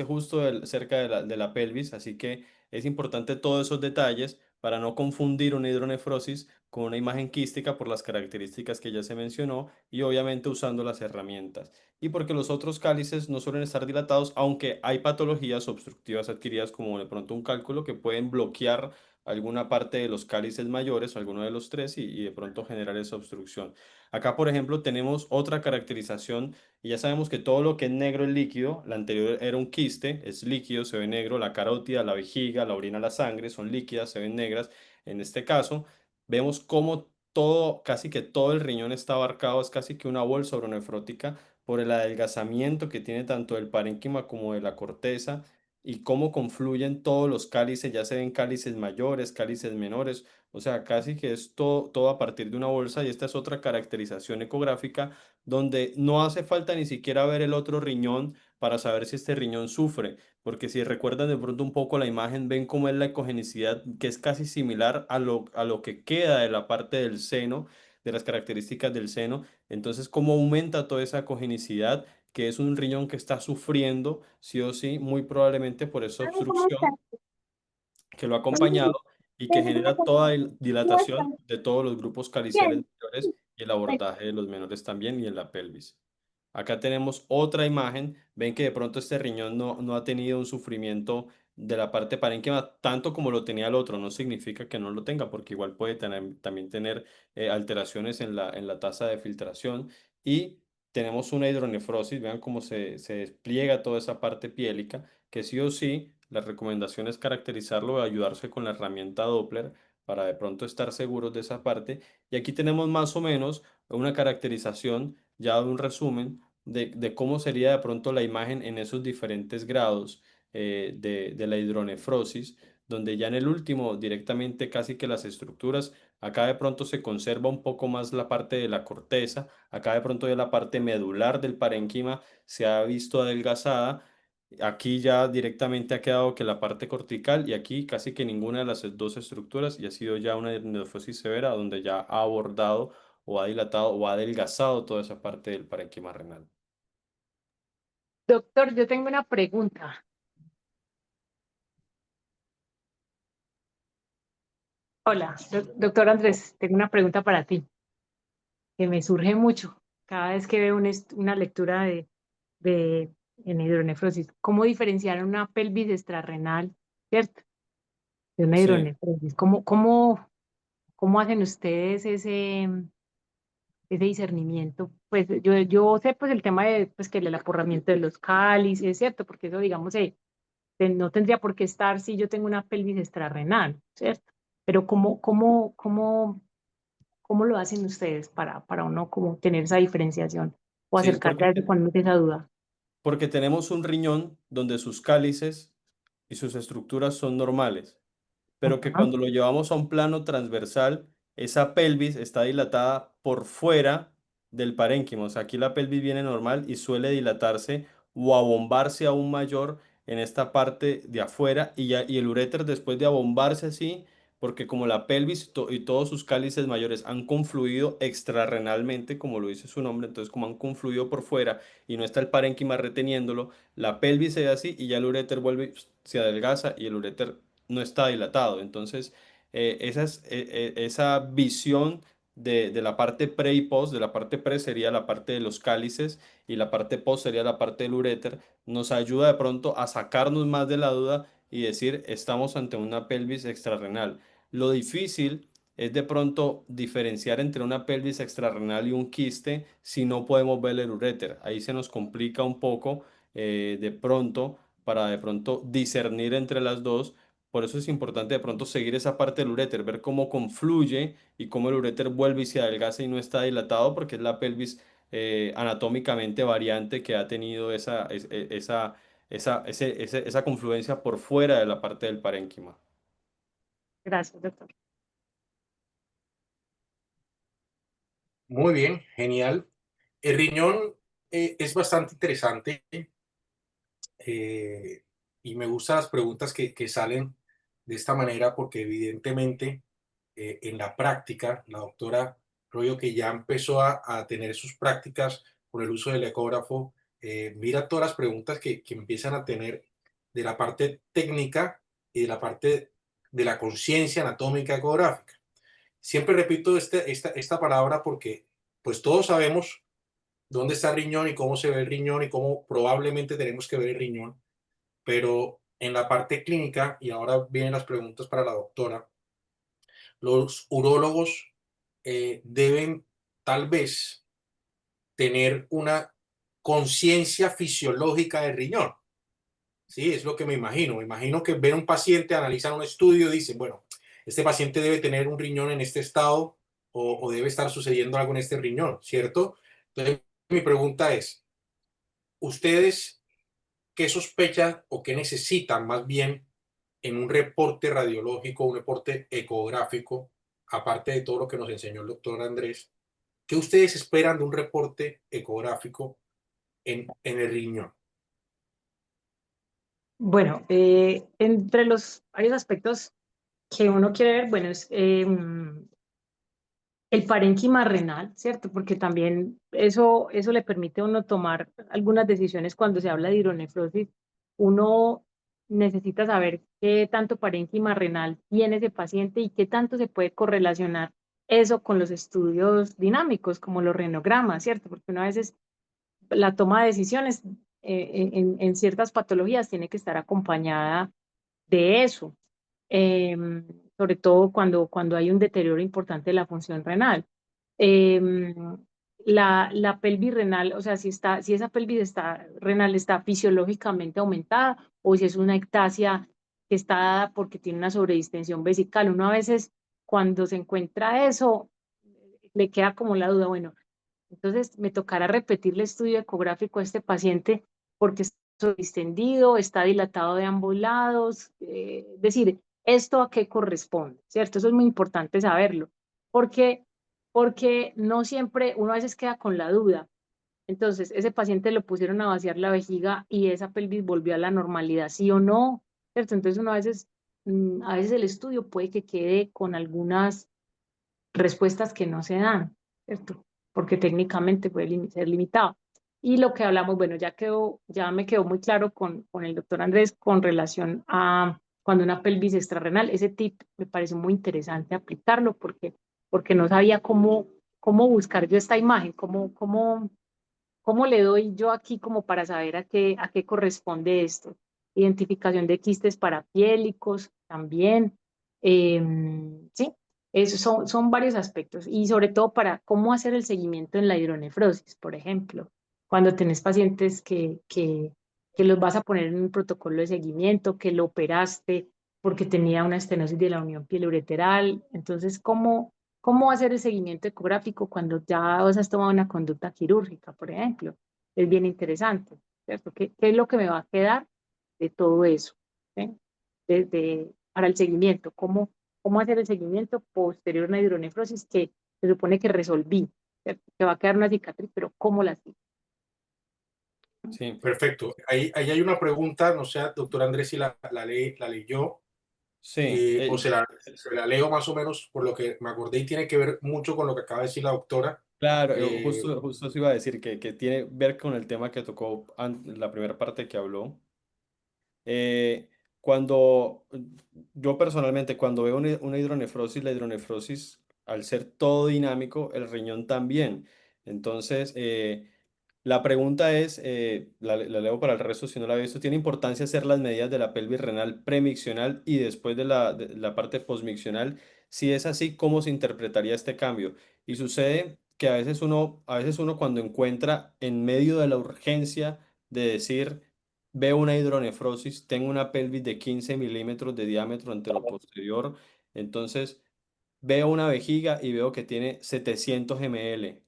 justo cerca de la pelvis, así que es importante todos esos detalles para no confundir una hidronefrosis con una imagen quística por las características que ya se mencionó y obviamente usando las herramientas. Y porque los otros cálices no suelen estar dilatados, aunque hay patologías obstructivas adquiridas como de pronto un cálculo que pueden bloquear alguna parte de los cálices mayores o alguno de los tres y de pronto generar esa obstrucción. Acá, por ejemplo, tenemos otra caracterización y ya sabemos que todo lo que es negro es líquido. La anterior era un quiste, es líquido, se ve negro. La carótida, la vejiga, la orina, la sangre son líquidas, se ven negras. En este caso, vemos cómo todo, casi que todo el riñón está abarcado, es casi que una bolsa uronefrótica por el adelgazamiento que tiene tanto el parénquima como de la corteza y cómo confluyen todos los cálices, ya se ven cálices mayores, cálices menores, o sea, casi que es todo a partir de una bolsa y esta es otra caracterización ecográfica donde no hace falta ni siquiera ver el otro riñón para saber si este riñón sufre, porque si recuerdan de pronto un poco la imagen, ven cómo es la ecogenicidad, que es casi similar a lo que queda de la parte del seno, de las características del seno, entonces cómo aumenta toda esa ecogenicidad que es un riñón que está sufriendo, sí o sí, muy probablemente por esa obstrucción que lo ha acompañado y que genera toda dilatación de todos los grupos caliciales mayores y el abordaje de los menores también y en la pelvis. Acá tenemos otra imagen, ven que de pronto este riñón no ha tenido un sufrimiento de la parte parénquima tanto como lo tenía el otro. No significa que no lo tenga, porque igual puede también tener alteraciones en la tasa de filtración. Y tenemos una hidronefrosis, vean cómo se despliega toda esa parte piélica, que sí o sí, la recomendación es caracterizarlo y ayudarse con la herramienta Doppler para de pronto estar seguros de esa parte. Y aquí tenemos más o menos una caracterización, ya de un resumen, de cómo sería de pronto la imagen en esos diferentes grados de la hidronefrosis, donde ya en el último directamente casi que las estructuras, acá de pronto se conserva un poco más la parte de la corteza, acá de pronto ya la parte medular del parénquima se ha visto adelgazada. Aquí ya directamente ha quedado que la parte cortical y aquí casi que ninguna de las dos estructuras y ha sido ya una hidronefrosis severa donde ya ha abordado o ha dilatado o ha adelgazado toda esa parte del parénquima renal. Doctor, yo tengo una pregunta. Hola, doctor Andrés, tengo una pregunta para ti, que me surge mucho cada vez que veo una lectura de en hidronefrosis. ¿Cómo diferenciar una pelvis extrarrenal, cierto? De una Sí. hidronefrosis. ¿Cómo hacen ustedes ese discernimiento? Pues yo sé pues el tema de pues, que el aporramiento de los cálices, ¿cierto? Porque eso, digamos, no tendría por qué estar si yo tengo una pelvis extrarrenal, ¿cierto? Pero ¿cómo lo hacen ustedes para uno como tener esa diferenciación o Sí, acercarse a eso cuando uno tiene esa duda? porque tenemos un riñón donde sus cálices y sus estructuras son normales, pero que Ajá. cuando lo llevamos a un plano transversal, esa pelvis está dilatada por fuera del parénquima. O sea, aquí la pelvis viene normal y suele dilatarse o abombarse aún mayor en esta parte de afuera y el uréter después de abombarse así, porque como la pelvis y todos sus cálices mayores han confluido extrarrenalmente, como lo dice su nombre, entonces como han confluido por fuera y no está el parénquima reteniéndolo, la pelvis se da así y ya el uréter vuelve, se adelgaza y el uréter no está dilatado. Entonces, esa visión de la parte pre y post, de la parte pre sería la parte de los cálices y la parte post sería la parte del uréter, nos ayuda de pronto a sacarnos más de la duda y decir, estamos ante una pelvis extrarrenal. Lo difícil es de pronto diferenciar entre una pelvis extrarrenal y un quiste si no podemos ver el uréter. Ahí se nos complica un poco de pronto para de pronto discernir entre las dos. Por eso es importante de pronto seguir esa parte del uréter, ver cómo confluye y cómo el uréter vuelve y se adelgaza y no está dilatado, porque es la pelvis anatómicamente variante que ha tenido esa confluencia por fuera de la parte del parénquima. Gracias, doctor. Muy bien, genial. El riñón es bastante interesante y me gustan las preguntas que salen de esta manera porque evidentemente en la práctica, la doctora Royo, que ya empezó a tener sus prácticas con el uso del ecógrafo, mira todas las preguntas que empiezan a tener de la parte técnica y de la parte de la conciencia anatómica ecográfica. Siempre repito esta palabra porque pues todos sabemos dónde está el riñón y cómo se ve el riñón y cómo probablemente tenemos que ver el riñón, pero en la parte clínica, y ahora vienen las preguntas para la doctora, los urólogos deben tal vez tener una conciencia fisiológica del riñón. Sí, es lo que me imagino. Me imagino que ven un paciente, analizan un estudio, dicen, bueno, este paciente debe tener un riñón en este estado o debe estar sucediendo algo en este riñón, ¿cierto? Entonces, mi pregunta es, ¿ustedes qué sospechan o qué necesitan más bien en un reporte radiológico, un reporte ecográfico, aparte de todo lo que nos enseñó el doctor Andrés? ¿Qué ustedes esperan de un reporte ecográfico en el riñón? Bueno, entre los varios aspectos que uno quiere ver, bueno, es el parénquima renal, ¿cierto? Porque también eso le permite a uno tomar algunas decisiones cuando se habla de hidronefrosis. Uno necesita saber qué tanto parénquima renal tiene ese paciente y qué tanto se puede correlacionar eso con los estudios dinámicos, como los renogramas, ¿cierto? Porque una vez la toma de decisiones en ciertas patologías tiene que estar acompañada de eso, sobre todo cuando hay un deterioro importante de la función renal. La pelvis renal, o sea, si esa renal está fisiológicamente aumentada o si es una ectasia que está dada porque tiene una sobredistensión vesical. Uno a veces cuando se encuentra eso, le queda como la duda, bueno, entonces me tocará repetir el estudio ecográfico a este paciente porque está distendido, está dilatado de ambos lados, es decir, ¿esto a qué corresponde? ¿Cierto? Eso es muy importante saberlo, porque, porque no siempre, uno a veces queda con la duda. Entonces, ese paciente lo pusieron a vaciar la vejiga y esa pelvis volvió a la normalidad, ¿sí o no? ¿Cierto? Entonces a veces el estudio puede que quede con algunas respuestas que no se dan, ¿cierto? Porque técnicamente puede ser limitado. Y lo que hablamos, bueno, ya me quedó muy claro con el doctor Andrés con relación a cuando una pelvis extrarrenal, ese tip me pareció muy interesante aplicarlo porque no sabía cómo buscar yo esta imagen, cómo le doy yo aquí como para saber a qué corresponde esto. Identificación de quistes parapiélicos también. Sí, esos son varios aspectos y sobre todo para cómo hacer el seguimiento en la hidronefrosis, por ejemplo, cuando tenés pacientes que los vas a poner en un protocolo de seguimiento, que lo operaste porque tenía una estenosis de la unión pielo-ureteral. Entonces, ¿cómo hacer el seguimiento ecográfico cuando ya vos has tomado una conducta quirúrgica, por ejemplo? Es bien interesante, ¿cierto? ¿Qué es lo que me va a quedar de todo eso? ¿Sí? Para el seguimiento, ¿cómo hacer el seguimiento posterior a una hidronefrosis que se supone que resolví? ¿Cierto? Que va a quedar una cicatriz, pero ¿cómo la sigo? Sí, Perfecto. Ahí hay una pregunta, no sé, doctor Andrés, si la leyó, sí. o se la leo más o menos por lo que me acordé y tiene que ver mucho con lo que acaba de decir la doctora. Claro, Eh, justo eso iba a decir, que tiene que ver con el tema que tocó la primera parte que habló. Eh, cuando yo personalmente, cuando veo una hidronefrosis, la hidronefrosis, al ser todo dinámico, el riñón también. Entonces, la pregunta es, la leo para el resto si no la he visto, ¿tiene importancia hacer las medidas de la pelvis renal premiccional y después de la parte posmiccional? Si es así, ¿cómo se interpretaría este cambio? Y sucede que a veces uno cuando encuentra en medio de la urgencia de decir veo una hidronefrosis, tengo una pelvis de 15 milímetros de diámetro anteroposterior, entonces veo una vejiga y veo que tiene 700 ml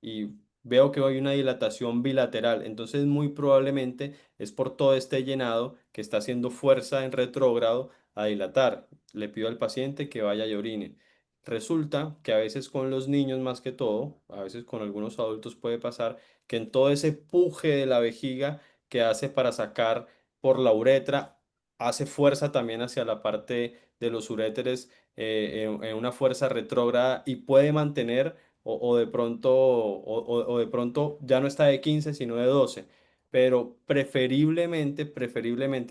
y veo que hay una dilatación bilateral, entonces muy probablemente es por todo este llenado que está haciendo fuerza en retrógrado a dilatar. Le pido al paciente que vaya y orine. Resulta que a veces con los niños más que todo, a veces con algunos adultos puede pasar que en todo ese puje de la vejiga que hace para sacar por la uretra, hace fuerza también hacia la parte de los uréteres en una fuerza retrógrada y puede mantener o de pronto ya no está de 15 sino de 12, pero preferiblemente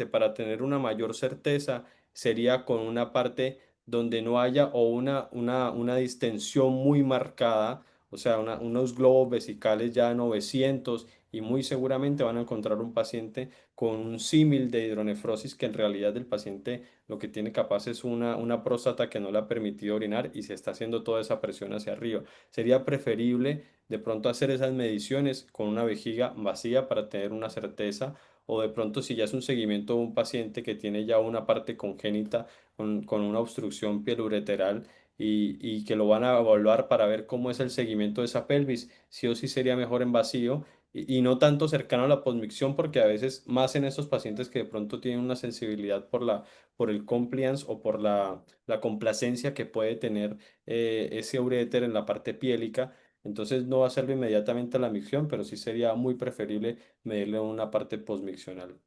para tener una mayor certeza sería con una parte donde no haya o una distensión muy marcada, o sea, unos globos vesicales ya 900 y muy seguramente van a encontrar un paciente con un símil de hidronefrosis que en realidad el paciente lo que tiene capaz es una próstata que no le ha permitido orinar y se está haciendo toda esa presión hacia arriba. Sería preferible de pronto hacer esas mediciones con una vejiga vacía para tener una certeza o de pronto si ya es un seguimiento de un paciente que tiene ya una parte congénita con una obstrucción pielureteral y que lo van a evaluar para ver cómo es el seguimiento de esa pelvis, sí o sí sería mejor en vacío y no tanto cercano a la posmicción porque a veces más en esos pacientes que de pronto tienen una sensibilidad por el compliance o por la complacencia que puede tener ese uréter en la parte piélica. Entonces no hacerlo inmediatamente a la micción, pero sí sería muy preferible medirle una parte posmiccional.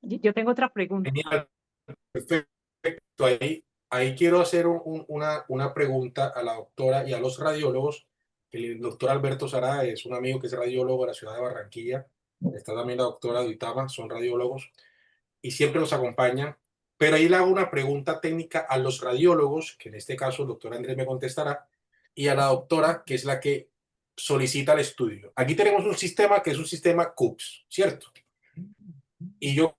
Yo tengo otra pregunta. Genial, perfecto. Ahí quiero hacer una pregunta a la doctora y a los radiólogos. El doctor Alberto Sará es un amigo que es radiólogo de la ciudad de Barranquilla. Está también la doctora Duitama, son radiólogos y siempre nos acompañan. Pero ahí le hago una pregunta técnica a los radiólogos, que en este caso el doctor Andrés me contestará, y a la doctora, que es la que solicita el estudio. Aquí tenemos un sistema que es un sistema CUPS, ¿cierto? Y yo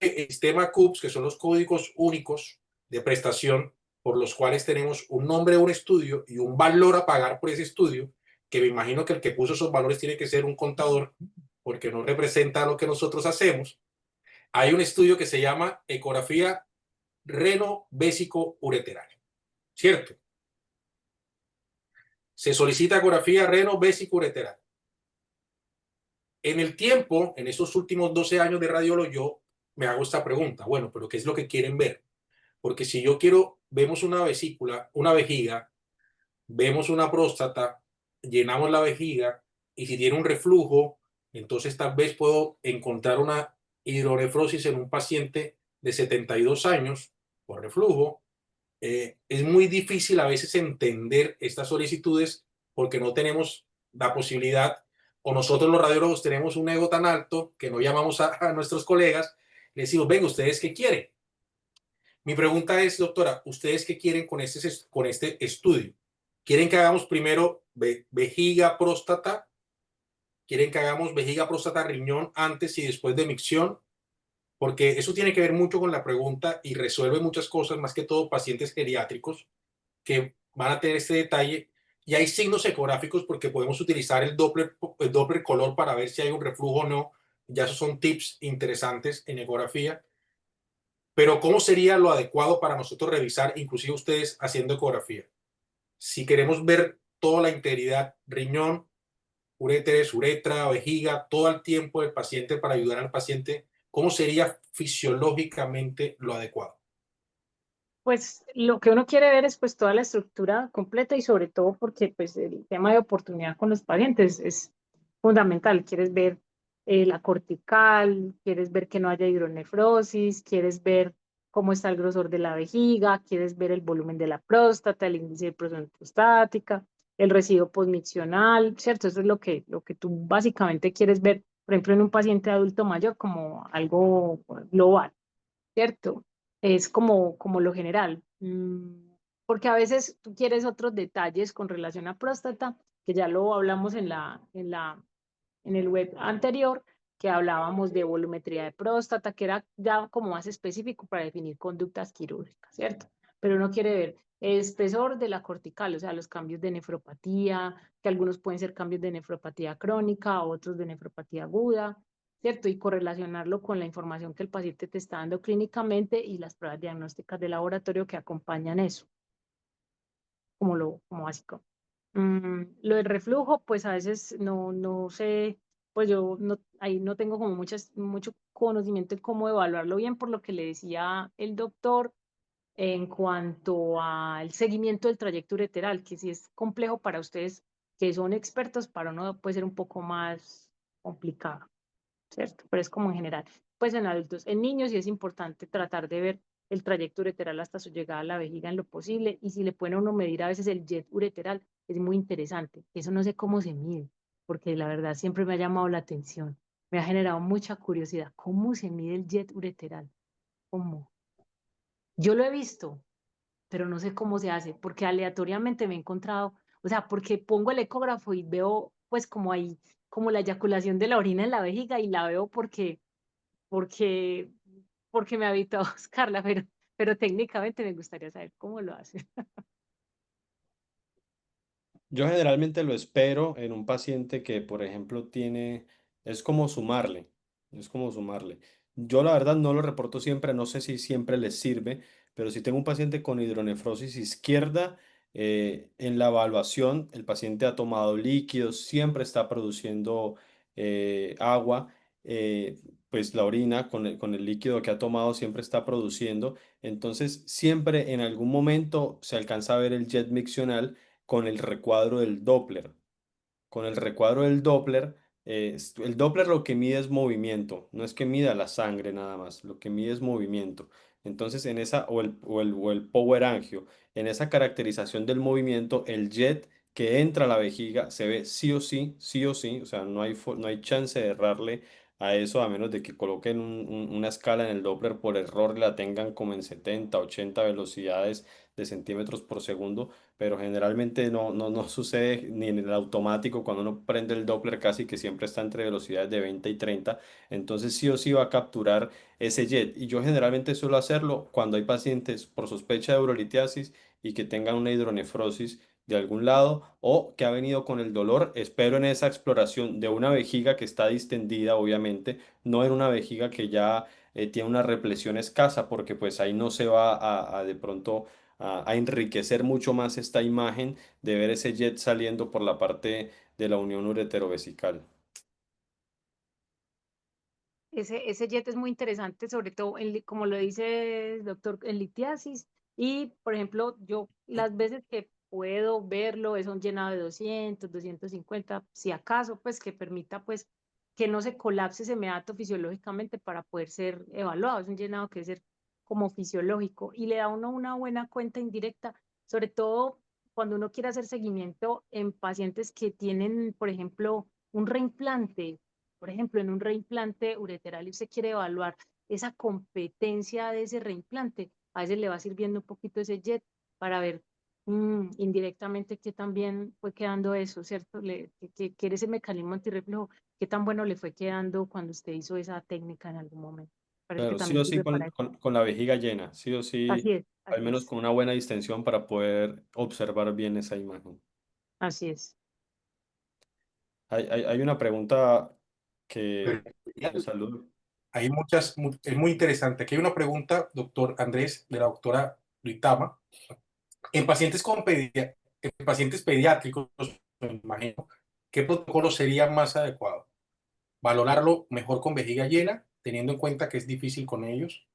el sistema CUPS, que son los códigos únicos de prestación, por los cuales tenemos un nombre de un estudio y un valor a pagar por ese estudio, que me imagino que el que puso esos valores tiene que ser un contador, porque no representa lo que nosotros hacemos. Hay un estudio que se llama ecografía reno-vésico-ureteral, ¿cierto? Se solicita ecografía reno-vésico-ureteral. En el tiempo, en esos últimos 12 años de radiólogo, yo me hago esta pregunta, bueno, pero ¿qué es lo que quieren ver? Porque si yo quiero, vemos una vesícula, una vejiga, vemos una próstata, llenamos la vejiga y si tiene un reflujo, entonces tal vez puedo encontrar una hidronefrosis en un paciente de 72 años por reflujo. Es muy difícil a veces entender estas solicitudes porque no tenemos la posibilidad, o nosotros los radiólogos tenemos un ego tan alto que no llamamos a nuestros colegas, les decimos, venga, ¿ustedes qué quieren? Mi pregunta es, doctora, ¿ustedes qué quieren con este estudio? ¿Quieren que hagamos primero vejiga, próstata? ¿Quieren que hagamos vejiga, próstata, riñón antes y después de micción? Porque eso tiene que ver mucho con la pregunta y resuelve muchas cosas, más que todo pacientes geriátricos que van a tener este detalle. Y hay signos ecográficos porque podemos utilizar el Doppler color para ver si hay un reflujo o no. Ya esos son tips interesantes en ecografía. Pero ¿cómo sería lo adecuado para nosotros revisar, inclusive ustedes haciendo ecografía? Si queremos ver toda la integridad, riñón, uretres, uretra, vejiga, todo el tiempo del paciente para ayudar al paciente, ¿cómo sería fisiológicamente lo adecuado? Pues lo que uno quiere ver es pues toda la estructura completa y sobre todo porque pues el tema de oportunidad con los pacientes es fundamental. Quieres ver la cortical, quieres ver que no haya hidronefrosis, quieres ver cómo está el grosor de la vejiga, quieres ver el volumen de la próstata, el índice de presión prostática, el residuo posmiccional, ¿cierto? Eso es lo que tú básicamente quieres ver, por ejemplo, en un paciente adulto mayor como algo global, ¿cierto? Es como lo general. Porque a veces tú quieres otros detalles con relación a próstata, que ya lo hablamos en el web anterior, que hablábamos de volumetría de próstata, que era ya como más específico para definir conductas quirúrgicas, ¿cierto? Pero uno quiere ver el espesor de la cortical, o sea, los cambios de nefropatía, que algunos pueden ser cambios de nefropatía crónica, otros de nefropatía aguda, ¿cierto? Y correlacionarlo con la información que el paciente te está dando clínicamente y las pruebas diagnósticas de laboratorio que acompañan eso, como básico. Lo del reflujo, pues a veces no sé, pues yo no, ahí no tengo como mucho conocimiento en cómo evaluarlo bien, por lo que le decía el doctor en cuanto al seguimiento del trayecto ureteral, que si es complejo para ustedes que son expertos, para uno puede ser un poco más complicado, ¿cierto? Pero es como en general. Pues en adultos, en niños sí es importante tratar de ver el trayecto ureteral hasta su llegada a la vejiga en lo posible, y si le puede a uno medir a veces el jet ureteral, es muy interesante. Eso no sé cómo se mide, porque la verdad siempre me ha llamado la atención, me ha generado mucha curiosidad. ¿Cómo se mide el jet ureteral? ¿Cómo? Yo lo he visto, pero no sé cómo se hace, porque aleatoriamente me he encontrado, o sea, porque pongo el ecógrafo y veo pues como ahí, como la eyaculación de la orina en la vejiga y la veo porque, porque me habito a buscarla, pero técnicamente me gustaría saber cómo lo hace. Yo generalmente lo espero en un paciente que, por ejemplo, es como sumarle, es como sumarle. Yo la verdad no lo reporto siempre, no sé si siempre les sirve, pero si tengo un paciente con hidronefrosis izquierda, en la evaluación el paciente ha tomado líquidos, siempre está produciendo agua, eh, pues la orina con el líquido que ha tomado siempre está produciendo, entonces siempre en algún momento se alcanza a ver el jet miccional con el recuadro del Doppler. Con el recuadro del Doppler, el Doppler lo que mide es movimiento, no es que mida la sangre nada más, lo que mide es movimiento. Entonces, o el Power Angio, en esa caracterización del movimiento, el jet que entra a la vejiga se ve sí o sí, o sea, no hay chance de errarle a eso, a menos de que coloquen una escala en el Doppler por error y la tengan como en 70, 80 velocidades de centímetros por segundo, pero generalmente no sucede ni en el automático. Cuando uno prende el Doppler casi que siempre está entre velocidades de 20 y 30, entonces sí o sí va a capturar ese jet. Y yo generalmente suelo hacerlo cuando hay pacientes por sospecha de urolitiasis y que tengan una hidronefrosis de algún lado o que ha venido con el dolor. Espero en esa exploración de una vejiga que está distendida, obviamente, no en una vejiga que ya tiene una represión escasa, porque pues ahí no se va a de pronto a enriquecer mucho más esta imagen de ver ese jet saliendo por la parte de la unión ureterovesical. Ese jet es muy interesante, sobre todo, como lo dice el doctor, en litiasis. Y, por ejemplo, yo las veces que puedo verlo es un llenado de 200, 250, si acaso, pues que permita pues que no se colapse ese meato fisiológicamente para poder ser evaluado. Es un llenado que debe ser como fisiológico y le da a uno una buena cuenta indirecta, sobre todo cuando uno quiere hacer seguimiento en pacientes que tienen, por ejemplo, un reimplante. Por ejemplo, en un reimplante ureteral y usted quiere evaluar esa competencia de ese reimplante, a veces le va sirviendo un poquito ese jet para ver indirectamente qué tan bien fue quedando eso, ¿cierto? Que era ese mecanismo antirreflejo, qué tan bueno le fue quedando cuando usted hizo esa técnica en algún momento. Parece que Claro, sí también o sí sirve para eso. con la vejiga llena, sí o sí, Así es, al así menos es, con una buena distensión para poder observar bien esa imagen. así es. Hay una pregunta Pero que saludo. hay muchas, es muy interesante. Aquí hay una pregunta, doctor Andrés, de la doctora Duitama. En pacientes en pacientes pediátricos, me imagino, ¿qué protocolo sería más adecuado? ¿Valorarlo mejor con vejiga llena, teniendo en cuenta que es difícil con ellos?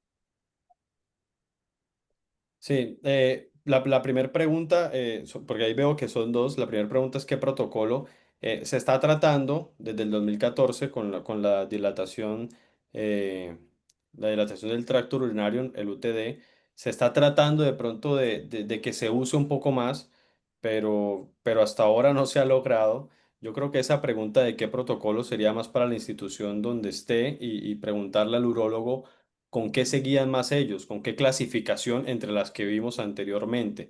Sí, la primera pregunta, porque ahí veo que son dos, la primera pregunta es qué protocolo se está tratando desde el 2014 con la dilatación del tracto urinario, el UTD, se está tratando de pronto de que se use un poco más, pero hasta ahora no se ha logrado. Yo creo que esa pregunta de qué protocolo sería más para la institución donde esté y preguntarle al urólogo con qué se guían más ellos, con qué clasificación entre las que vimos anteriormente.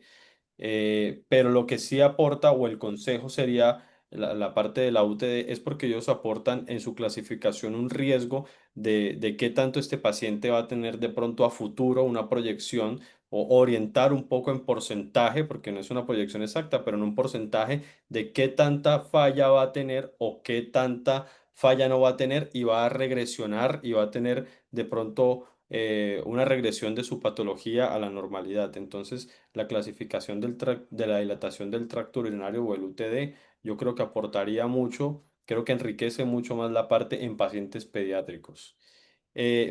Pero lo que sí aporta o el consejo sería la parte de la UTD es porque ellos aportan en su clasificación un riesgo de qué tanto este paciente va a tener de pronto a futuro una proyección o orientar un poco en porcentaje, porque no es una proyección exacta, pero en un porcentaje de qué tanta falla va a tener o qué tanta falla no va a tener y va a regresionar y va a tener de pronto una regresión de su patología a la normalidad. Entonces, la clasificación de la dilatación del tracto urinario o el UTD, yo creo que aportaría mucho, creo que enriquece mucho más la parte en pacientes pediátricos.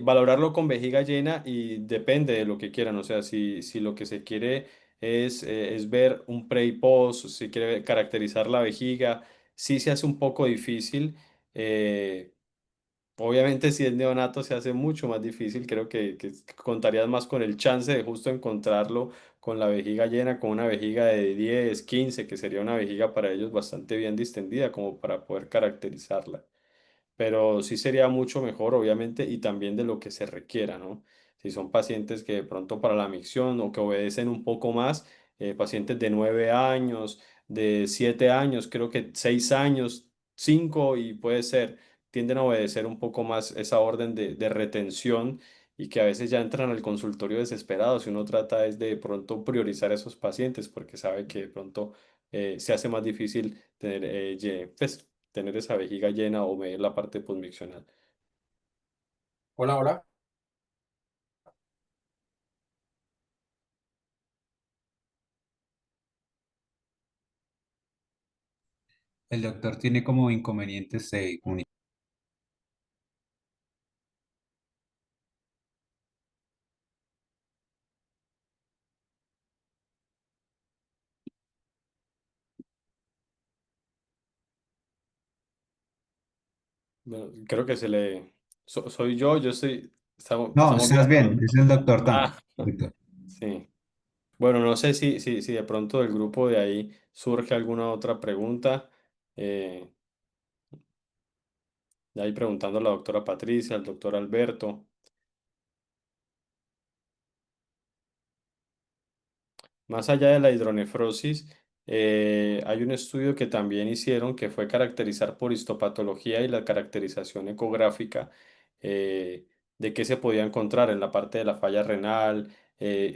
Valorarlo con vejiga llena y depende de lo que quieran, o sea, si lo que se quiere es ver un pre y post, si quiere caracterizar la vejiga, sí se hace un poco difícil. eh, Obviamente, si es neonato se hace mucho más difícil. Creo que contarías más con el chance de justo encontrarlo con la vejiga llena, con una vejiga de 10, 15, que sería una vejiga para ellos bastante bien distendida, como para poder caracterizarla, pero sí sería mucho mejor, obviamente, y también de lo que se requiera, ¿no? Si son pacientes que de pronto para la micción o que obedecen un poco más, pacientes de 9 años, de 7 años, creo que 6 años, 5 y puede ser, tienden a obedecer un poco más esa orden de retención y que a veces ya entran al consultorio desesperados y uno trata es de pronto priorizar a esos pacientes porque sabe que de pronto se hace más difícil tener, pues, tener esa vejiga llena o medir la parte posmiccional. Hola, hola. El doctor tiene como inconvenientes de comunicación. Bueno, creo que soy yo estoy, No, estamos estás bien. bien, es el doctor Tan. Ah, sí. Bueno, no sé si de pronto del grupo de ahí surge alguna otra pregunta. Eh, De ahí preguntando a la doctora Patricia, al doctor Alberto. Más allá de la hidronefrosis, hay un estudio que también hicieron que fue caracterizar por histopatología y la caracterización ecográfica de qué se podía encontrar en la parte de la falla renal,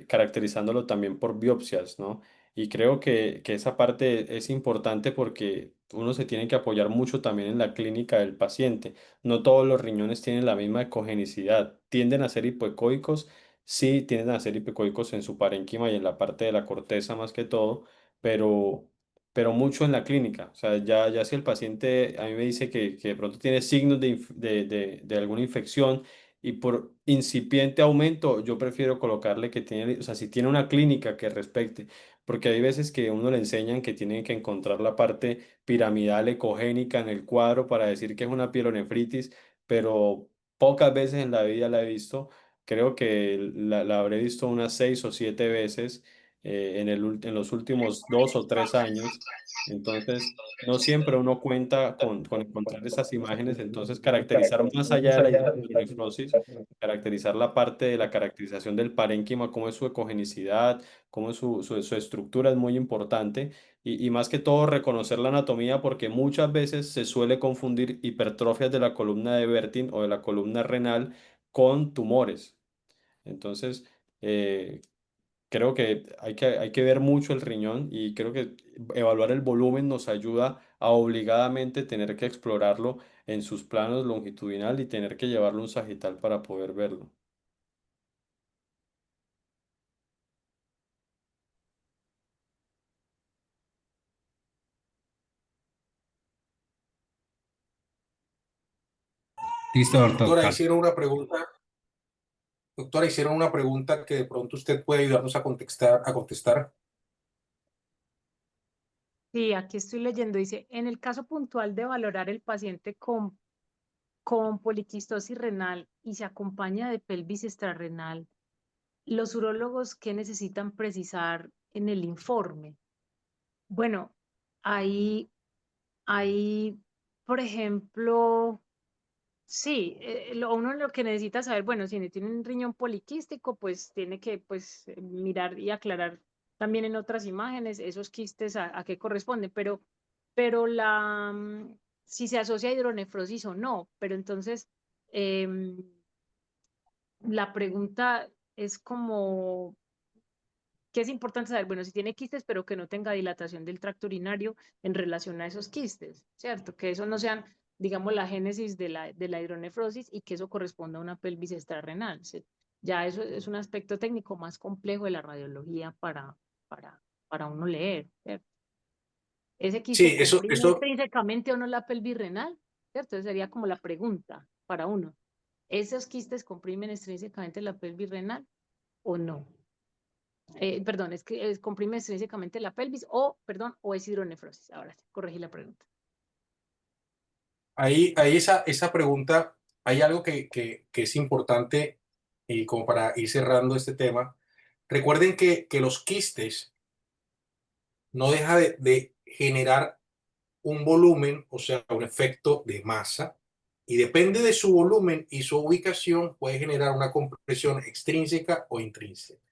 caracterizándolo también por biopsias, ¿no? Y creo que esa parte es importante porque uno se tiene que apoyar mucho también en la clínica del paciente. No todos los riñones tienen la misma ecogenicidad, tienden a ser hipoecoicos. Sí, tienden a ser hipocoicos en su parénquima y en la parte de la corteza más que todo, pero, pero mucho en la clínica. O sea, ya si el paciente a mí me dice que de pronto tiene signos de alguna infección y por incipiente aumento, yo prefiero colocarle que tiene, o sea, si tiene una clínica que respecte, porque hay veces que uno le enseñan que tiene que encontrar la parte piramidal ecogénica en el cuadro para decir que es una pielonefritis, pero pocas veces en la vida la he visto. Creo que la habré visto unas 6 o 7 veces en los últimos 2 o 3 años. Entonces, no siempre uno cuenta con encontrar esas imágenes. Entonces, caracterizar más allá de la hidronefrosis, caracterizar la parte de la caracterización del parénquima, cómo es su ecogenicidad, cómo es su estructura es muy importante. Y más que todo, reconocer la anatomía, porque muchas veces se suele confundir hipertrofias de la columna de Bertin o de la columna renal con tumores. Entonces, eh, creo que hay que ver mucho el riñón y creo que evaluar el volumen nos ayuda a obligadamente tener que explorarlo en sus planos longitudinal y tener que llevarlo a un sagital para poder verlo. Listo, doctor Doctora, Carlos. hicieron una pregunta que de pronto usted puede ayudarnos a contestar. Sí, aquí estoy leyendo, dice, en el caso puntual de valorar el paciente con poliquistosis renal y se acompaña de pelvis extrarrenal, los urólogos, ¿qué necesitan precisar en el informe? Bueno, ahí, por ejemplo, sí, uno lo que necesita saber, bueno, si tiene un riñón poliquístico, pues tiene que pues, mirar y aclarar también en otras imágenes esos quistes a qué corresponden, pero si se asocia a hidronefrosis o no, pero entonces em, la pregunta es como, ¿qué es importante saber? Bueno, si tiene quistes, pero que no tenga dilatación del tracto urinario en relación a esos quistes, ¿cierto? Que eso no sean, digamos, la génesis de la hidronefrosis y que eso corresponda a una pelvis extrarrenal. ¿Sí? Ya eso es un aspecto técnico más complejo de la radiología para, para uno leer, ¿cierto? ¿Ese quiste Sí, eso, comprime eso, intrínsecamente o no la pelvis renal? ¿Cierto? Esa sería como la pregunta para uno. ¿Esos quistes comprimen extrínsecamente la pelvis renal o no? Perdón, es que comprime extrínsecamente la pelvis perdón, o es hidronefrosis. Ahora sí, corregí la pregunta. ahí esa pregunta, hay algo que es importante y como para ir cerrando este tema. Recuerden que los quistes no deja de generar un volumen, o sea, un efecto de masa, y depende de su volumen y su ubicación, puede generar una compresión extrínseca o intrínseca.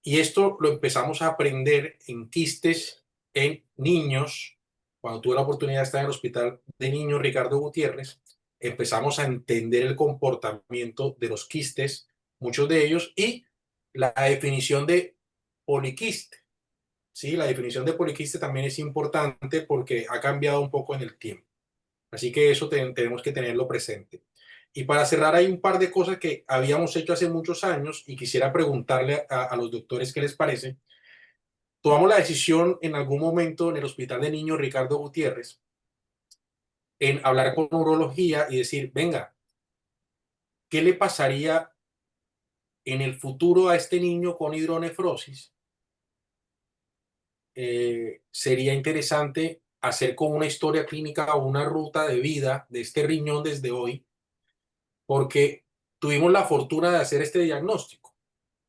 Y esto lo empezamos a aprender en quistes en niños. Cuando tuve la oportunidad de estar en el hospital de niños Ricardo Gutiérrez, empezamos a entender el comportamiento de los quistes, muchos de ellos, y la definición de poliquiste. Sí, la definición de poliquiste también es importante porque ha cambiado un poco en el tiempo. Así que eso tenemos que tenerlo presente. Y para cerrar, hay un par de cosas que habíamos hecho hace muchos años y quisiera preguntarle a los doctores qué les parece. Tomamos la decisión en algún momento en el Hospital de Niños Ricardo Gutiérrez en hablar con urología y decir, venga, ¿qué le pasaría en el futuro a este niño con hidronefrosis? Sería interesante hacer como una historia clínica o una ruta de vida de este riñón desde hoy, porque tuvimos la fortuna de hacer este diagnóstico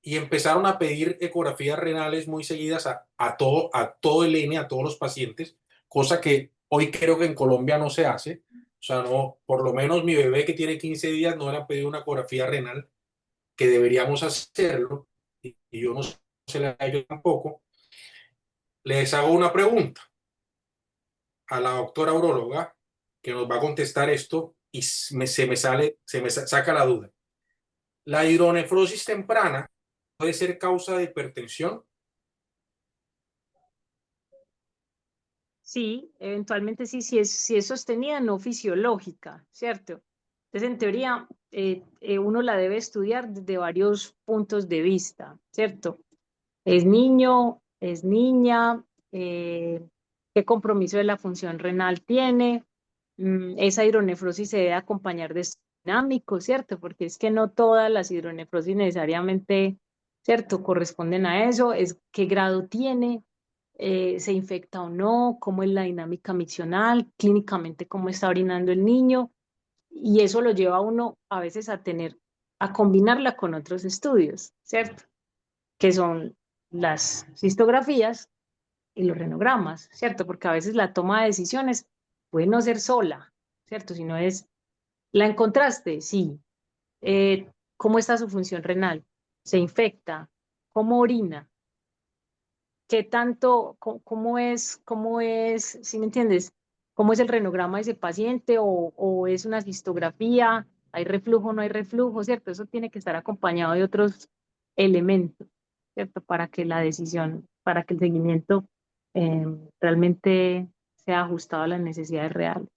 y empezaron a pedir ecografías renales muy seguidas a todo el N, a todos los pacientes, cosa que hoy creo que en Colombia no se hace, sea, no, por lo menos mi bebé que tiene 15 días no le han pedido una ecografía renal, que deberíamos hacerlo, y yo no se la he hecho tampoco. Les hago una pregunta a la doctora urologa que nos va a contestar esto y se me saca la duda. ¿La hidronefrosis temprana puede ser causa de hipertensión? Sí, eventualmente sí, si es sostenida, no fisiológica, ¿cierto? Entonces, en teoría, uno la debe estudiar desde varios puntos de vista, ¿cierto? ¿Es niño? ¿Es niña? ¿Qué compromiso de la función renal tiene? Esa hidronefrosis se debe acompañar de estudios dinámicos, ¿cierto? Porque es que no todas las hidronefrosis necesariamente, ¿cierto? Corresponden a eso, es qué grado tiene, se infecta o no, cómo es la dinámica miccional, clínicamente cómo está orinando el niño, y eso lo lleva a uno a veces a combinarla con otros estudios, ¿cierto? Que son las cistografías y los renogramas, ¿cierto? Porque a veces la toma de decisiones puede no ser sola, ¿cierto? Sino es, ¿la encontraste? Sí. ¿Cómo está su función renal? ¿Se infecta? ¿Cómo orina? ¿Qué tanto, cómo es, si me entiendes? ¿Cómo es el renograma de ese paciente o es una cistografía? ¿Hay reflujo o no hay reflujo? ¿Cierto? Eso tiene que estar acompañado de otros elementos, ¿cierto? Para que la decisión, para que el seguimiento realmente sea ajustado a las necesidades reales.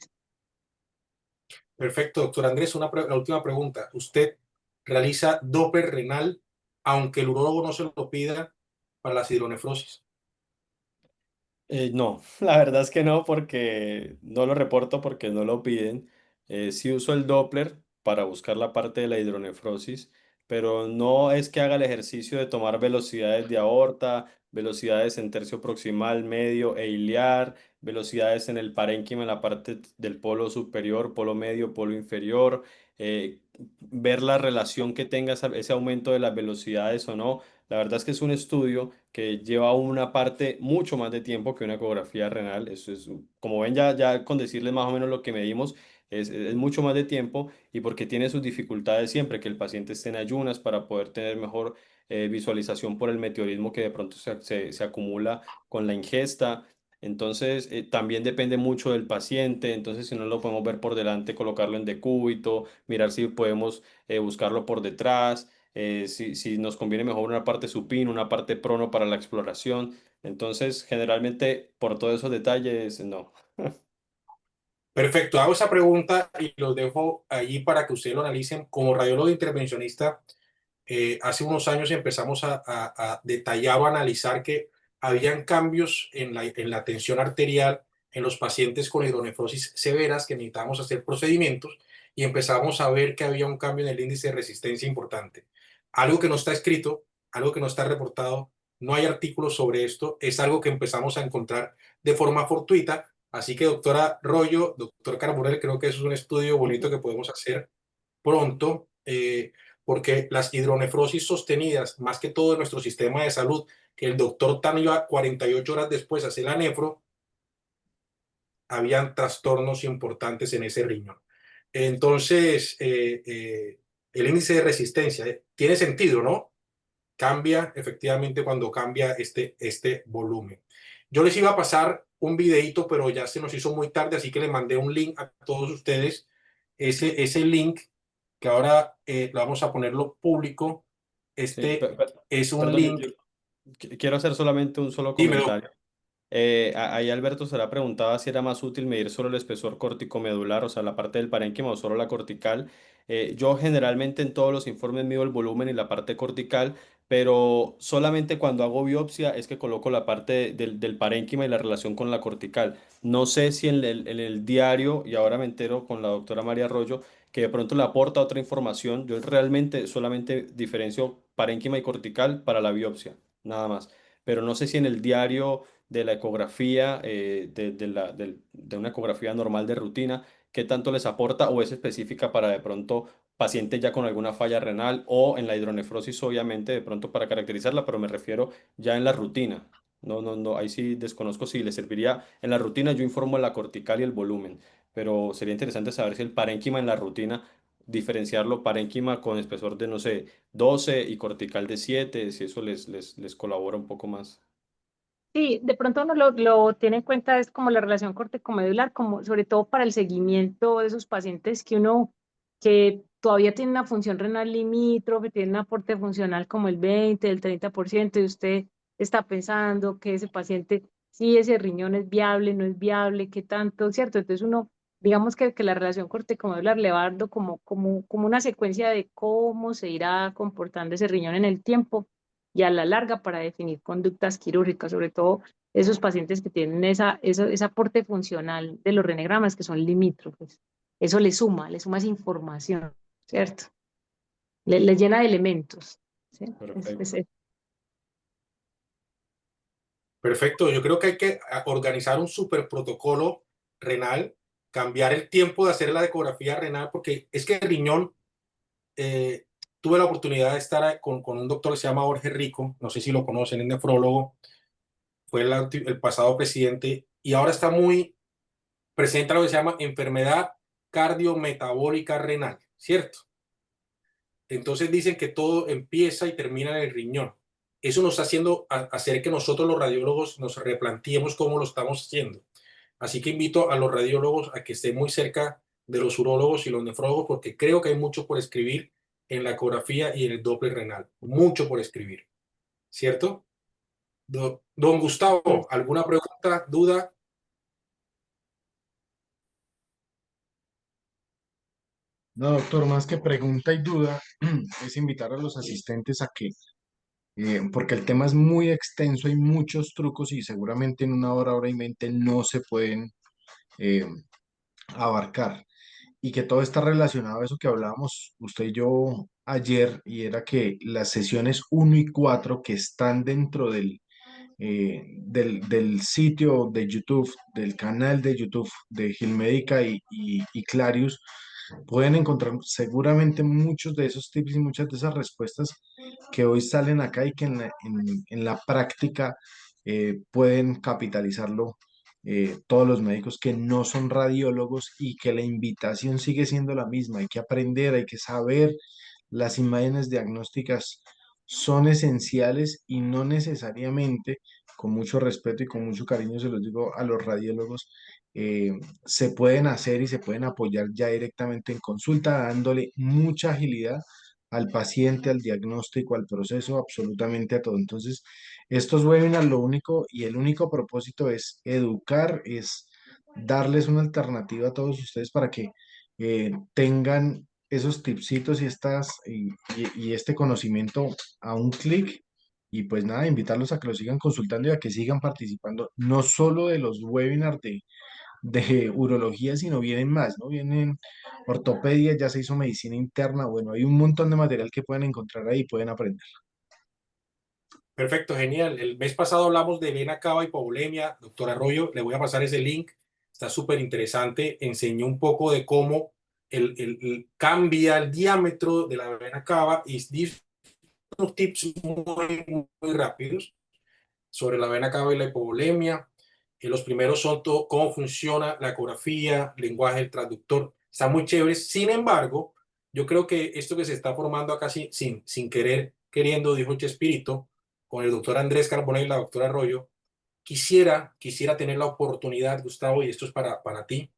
Perfecto, doctor Andrés, la última pregunta. ¿Usted realiza Doppler renal aunque el urólogo no se lo pida para la hidronefrosis? No, la verdad es que no, porque no lo reporto porque no lo piden. Sí uso el Doppler para buscar la parte de la hidronefrosis, pero no es que haga el ejercicio de tomar velocidades de aorta, velocidades en tercio proximal, medio e iliar, velocidades en el parénquima en la parte del polo superior, polo medio, polo inferior, ver la relación que tenga ese aumento de las velocidades o no. La verdad es que es un estudio que lleva una parte mucho más de tiempo que una ecografía renal. Eso es, como ven, ya con decirles más o menos lo que medimos, es mucho más de tiempo y porque tiene sus dificultades siempre, que el paciente esté en ayunas para poder tener mejor visualización por el meteorismo que de pronto se acumula con la ingesta. Entonces, también depende mucho del paciente. Entonces, si no lo podemos ver por delante, colocarlo en decúbito, mirar si podemos buscarlo por detrás, si nos conviene mejor una parte supino, una parte prono para la exploración. Entonces, generalmente, por todos esos detalles, no. Perfecto, hago esa pregunta y los dejo allí para que ustedes lo analicen. Como radiólogo intervencionista, hace unos años empezamos a detallar o analizar que habían cambios en la tensión arterial en los pacientes con hidronefrosis severas que necesitábamos hacer procedimientos y empezamos a ver que había un cambio en el índice de resistencia importante. Algo que no está escrito, algo que no está reportado, no hay artículos sobre esto, es algo que empezamos a encontrar de forma fortuita. Así que, doctora Rollo, doctor Carbonell, creo que eso es un estudio bonito que podemos hacer pronto, porque las hidronefrosis sostenidas, más que todo en nuestro sistema de salud, que el doctor Tan iba 48 horas después a hacer la nefro, habían trastornos importantes en ese riñón. Entonces, el índice de resistencia tiene sentido, ¿no? Cambia efectivamente cuando cambia este volumen. Yo les iba a pasar un videito, pero ya se nos hizo muy tarde, así que le mandé un link a todos ustedes. Ese link, que ahora lo vamos a ponerlo público, Sí, es un perdón, link. quiero hacer solamente un solo Dímelo. comentario. Ahí Alberto se la preguntaba si era más útil medir solo el espesor córtico medular, o sea, la parte del parénquima o solo la cortical. Yo generalmente en todos los informes mido el volumen y la parte cortical, pero solamente cuando hago biopsia es que coloco la parte del parénquima y la relación con la cortical. No sé si en el diario, y ahora me entero con la doctora María Arroyo, que de pronto le aporta otra información. Yo realmente solamente diferencio parénquima y cortical para la biopsia, nada más. Pero no sé si en el diario de la ecografía, de una ecografía normal de rutina, qué tanto les aporta o es específica para de pronto pacientes ya con alguna falla renal o en la hidronefrosis, obviamente, de pronto para caracterizarla, pero me refiero ya en la rutina. No, ahí sí desconozco si le serviría. En la rutina yo informo la cortical y el volumen, pero sería interesante saber si el parénquima en la rutina, diferenciarlo parénquima con espesor de, no sé, 12 y cortical de 7, si eso les colabora un poco más. Sí, de pronto uno lo tiene en cuenta, es como la relación corticomedular, como sobre todo para el seguimiento de esos pacientes que uno, que todavía tiene una función renal limítrofe, tiene un aporte funcional como el 20, el 30%, y usted está pensando que ese paciente, si ese riñón es viable, no es viable, qué tanto, ¿cierto? Entonces uno, digamos que la relación corticomedular le va dando como una secuencia de cómo se irá comportando ese riñón en el tiempo y a la larga para definir conductas quirúrgicas, sobre todo esos pacientes que tienen ese aporte funcional de los renegramas que son limítrofes. Eso le suma esa información, ¿cierto? Le llena de elementos. ¿Sí? Perfecto. Perfecto, yo creo que hay que organizar un super protocolo renal, cambiar el tiempo de hacer la ecografía renal, porque es que el riñón, tuve la oportunidad de estar con un doctor que se llama Jorge Rico, no sé si lo conocen, es nefrólogo, fue el pasado presidente, y ahora está muy presente lo que se llama enfermedad cardiometabólica renal, ¿cierto? Entonces dicen que todo empieza y termina en el riñón. Eso nos está haciendo hacer que nosotros los radiólogos nos replanteemos cómo lo estamos haciendo. Así que invito a los radiólogos a que estén muy cerca de los urólogos y los nefrólogos porque creo que hay mucho por escribir en la ecografía y en el Doppler renal. Mucho por escribir, ¿cierto? Don Gustavo, ¿alguna pregunta, duda? No, doctor, más que pregunta y duda, es invitar a los asistentes a que, porque el tema es muy extenso, hay muchos trucos y seguramente en una hora, hora y 20 no se pueden eh, abarcar. Y que todo está relacionado a eso que hablábamos usted y yo ayer, y era que las sesiones uno y 4 que están dentro del sitio de YouTube, del canal de YouTube de Gilmédica y Clarius, pueden encontrar seguramente muchos de esos tips y muchas de esas respuestas que hoy salen acá y que en la práctica pueden capitalizarlo todos los médicos que no son radiólogos, y que la invitación sigue siendo la misma. Hay que aprender, hay que saber. Las imágenes diagnósticas son esenciales y no necesariamente, con mucho respeto y con mucho cariño se los digo a los radiólogos, eh, se pueden hacer y se pueden apoyar ya directamente en consulta, dándole mucha agilidad al paciente, al diagnóstico, al proceso, absolutamente a todo. Entonces, estos webinars, lo único y el único propósito es educar, es darles una alternativa a todos ustedes para que tengan esos tipsitos y este conocimiento a un clic. Y pues nada, invitarlos a que lo sigan consultando y a que sigan participando, no solo de los webinars de urología, sino vienen más, ¿no? Vienen ortopedia, ya se hizo medicina interna, bueno, hay un montón de material que pueden encontrar ahí y pueden aprender. Perfecto, genial. El mes pasado hablamos de vena cava y hipovolemia. Doctor Arroyo, le voy a pasar ese link. Está súper interesante. Enseñó un poco de cómo cambia el diámetro de la vena cava y dice unos tips muy rápidos sobre la vena cava y la hipovolemia. Los primeros son cómo funciona la ecografía, lenguaje del traductor. Está muy chévere. Sin embargo, yo creo que esto que se está formando acá sin querer, queriendo, dijo Chespirito, con el doctor Andrés Carbonell y la doctora Arroyo, quisiera tener la oportunidad, Gustavo, y esto es para ti,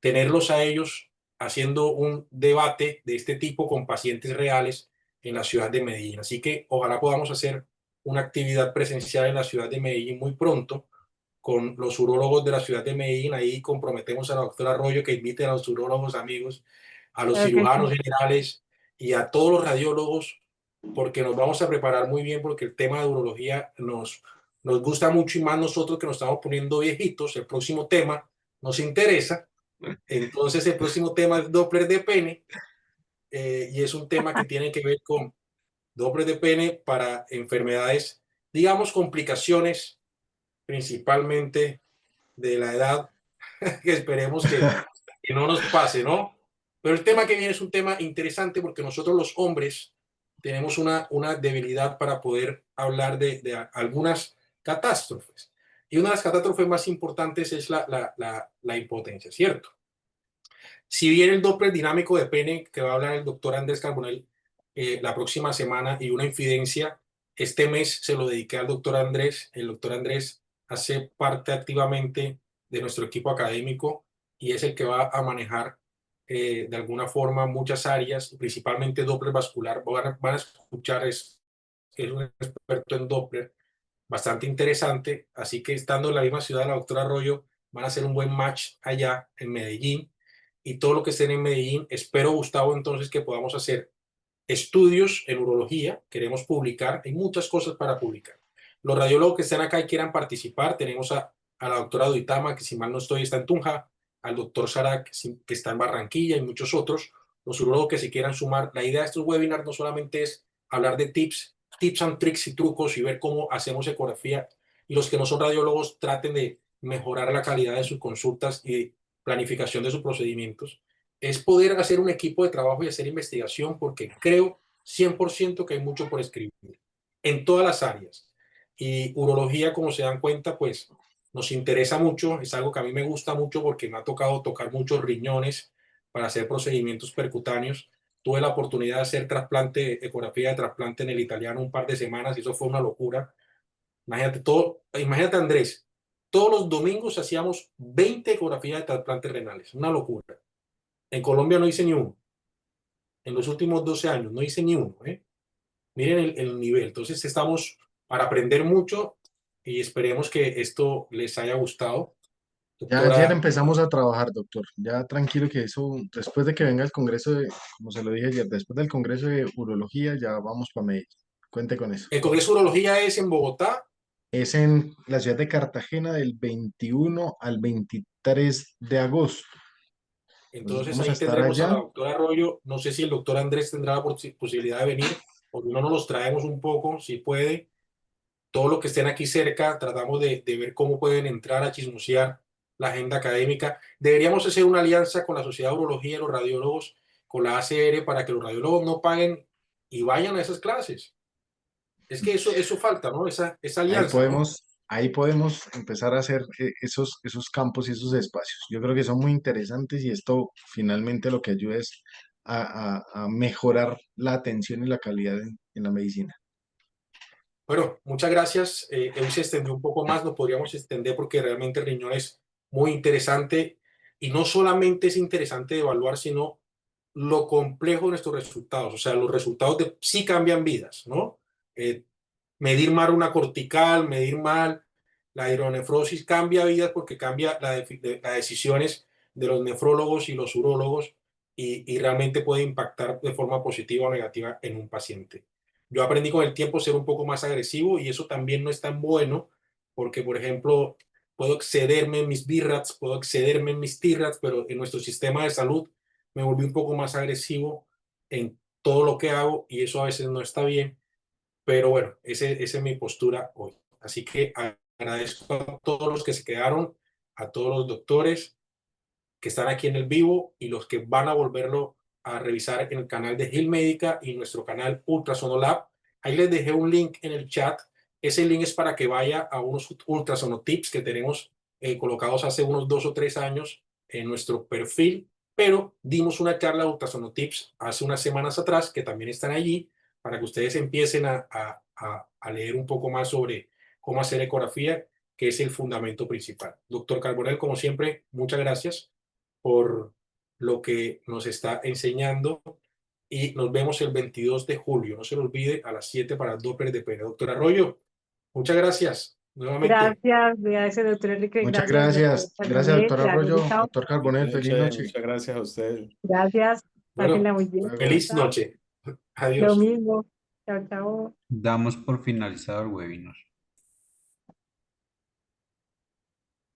tenerlos a ellos haciendo un debate de este tipo con pacientes reales en la ciudad de Medellín. Así que ojalá podamos hacer una actividad presencial en la ciudad de Medellín muy pronto con los urólogos de la ciudad de Medellín. Ahí comprometemos a la doctora Arroyo que invite a los urólogos amigos, a los Claro que cirujanos sí. generales y a todos los radiólogos, porque nos vamos a preparar muy bien, porque el tema de urología nos gusta mucho y más nosotros que nos estamos poniendo viejitos. El próximo tema nos interesa. Entonces, el próximo tema es Doppler de pene, y es un tema que tiene que ver con Doppler de pene para enfermedades, digamos, complicaciones principalmente de la edad, que esperemos que no nos pase, ¿no? Pero el tema que viene es un tema interesante porque nosotros los hombres tenemos una debilidad para poder hablar de algunas catástrofes. Y una de las catástrofes más importantes es la impotencia, ¿cierto? Si viene el Doppler dinámico de pene, que va a hablar el doctor Andrés Carbonell la próxima semana, y una infidencia, este mes se lo dediqué al doctor Andrés. El doctor Andrés hace parte activamente de nuestro equipo académico y es el que va a manejar de alguna forma muchas áreas, principalmente Doppler vascular. Van a escuchar, es un experto en Doppler, bastante interesante, así que estando en la misma ciudad, la doctora Arroyo, van a hacer un buen match allá en Medellín, y todo lo que estén en Medellín, espero, Gustavo, entonces que podamos hacer estudios en urología, queremos publicar, hay muchas cosas para publicar. Los radiólogos que están acá y quieran participar, tenemos a la doctora Duitama, que si mal no estoy está en Tunja, al doctor Sarak, que está en Barranquilla, y muchos otros, los urologos que se quieran sumar. La idea de estos webinars no solamente es hablar de tips and tricks y trucos y ver cómo hacemos ecografía, y los que no son radiólogos traten de mejorar la calidad de sus consultas y planificación de sus procedimientos, es poder hacer un equipo de trabajo y hacer investigación, porque creo 100% que hay mucho por escribir en todas las áreas. Y urología, como se dan cuenta, pues nos interesa mucho, es algo que a mí me gusta mucho porque me ha tocado tocar muchos riñones para hacer procedimientos percutáneos. Tuve la oportunidad de hacer trasplante, ecografía de trasplante en el Italiano un par de semanas, y eso fue una locura. Imagínate Andrés, todos los domingos hacíamos 20 ecografías de trasplantes renales, una locura. En Colombia no hice ni uno. En los últimos 12 años no hice ni uno. Miren el nivel. Entonces estamos para aprender mucho y esperemos que esto les haya gustado. Ya ayer Doctora, empezamos a trabajar, doctor. Ya tranquilo que eso, después de que venga el congreso de, como se lo dije ayer, después del congreso de urología, ya vamos para Medellín. Cuente con eso. el Congreso de Urología es en Bogotá, Es en la ciudad de Cartagena del 21 al 23 de agosto. Entonces entonces vamos a ahí estar tendremos a la allá. doctora Arroyo. No sé si el doctor Andrés tendrá la posibilidad de venir, o si no, nos los traemos un poco, si puede. Todos los que estén aquí cerca, tratamos de ver cómo pueden entrar a chismosear la agenda académica. Deberíamos hacer una alianza con la Sociedad de Urología y los radiólogos, con la ACR, para que los radiólogos no paguen y vayan a esas clases. Es que eso falta, ¿no? Esa alianza, ¿no? Ahí podemos empezar a hacer esos campos y esos espacios. Yo creo que son muy interesantes y esto finalmente lo que ayuda es a mejorar la atención y la calidad en la medicina. Bueno, muchas gracias. Hoy se extendió un poco más, nos podríamos extender porque realmente el riñón es muy interesante, y no solamente es interesante de evaluar, sino lo complejo de nuestros resultados. O sea, los resultados sí cambian vidas, ¿no? Medir mal una cortical, medir mal la hidronefrosis cambia vidas porque cambia las decisiones de los nefrólogos y los urólogos, y realmente puede impactar de forma positiva o negativa en un paciente. Yo aprendí con el tiempo a ser un poco más agresivo, y eso también no es tan bueno porque, por ejemplo, puedo excederme en mis BRATs, puedo excederme en mis TRATs, pero en nuestro sistema de salud me volví un poco más agresivo en todo lo que hago, y eso a veces no está bien. Pero bueno, esa es mi postura hoy. Así que agradezco a todos los que se quedaron, a todos los doctores que están aquí en el vivo y los que van a volverlo a revisar en el canal de Hill Médica y nuestro canal Ultrasonolab. Ahí les dejé un link en el chat. Ese link es para que vaya a unos ultrasonotips que tenemos colocados hace unos 2 o 3 años en nuestro perfil, pero dimos una charla de ultrasonotips hace unas semanas atrás que también están allí, para que ustedes empiecen a leer un poco más sobre cómo hacer ecografía, que es el fundamento principal. Doctor Carbonell, como siempre, muchas gracias por lo que nos está enseñando, y nos vemos el 22 de julio. No se lo olvide, a las 7 para el Doppler de pene. Doctor Arroyo, muchas gracias nuevamente. Gracias, doctor Enrique, Muchas gracias, doctor gracias, Carbonell, doctor gracias, Arroyo, Gustavo. doctor Carbonell, Buenas feliz noches, noche. muchas gracias a usted. Gracias, Bueno, pásenla muy bien. Luego. feliz Chao. noche. Lo Adiós. mismo. Chao, chao. Damos por finalizado el webinar.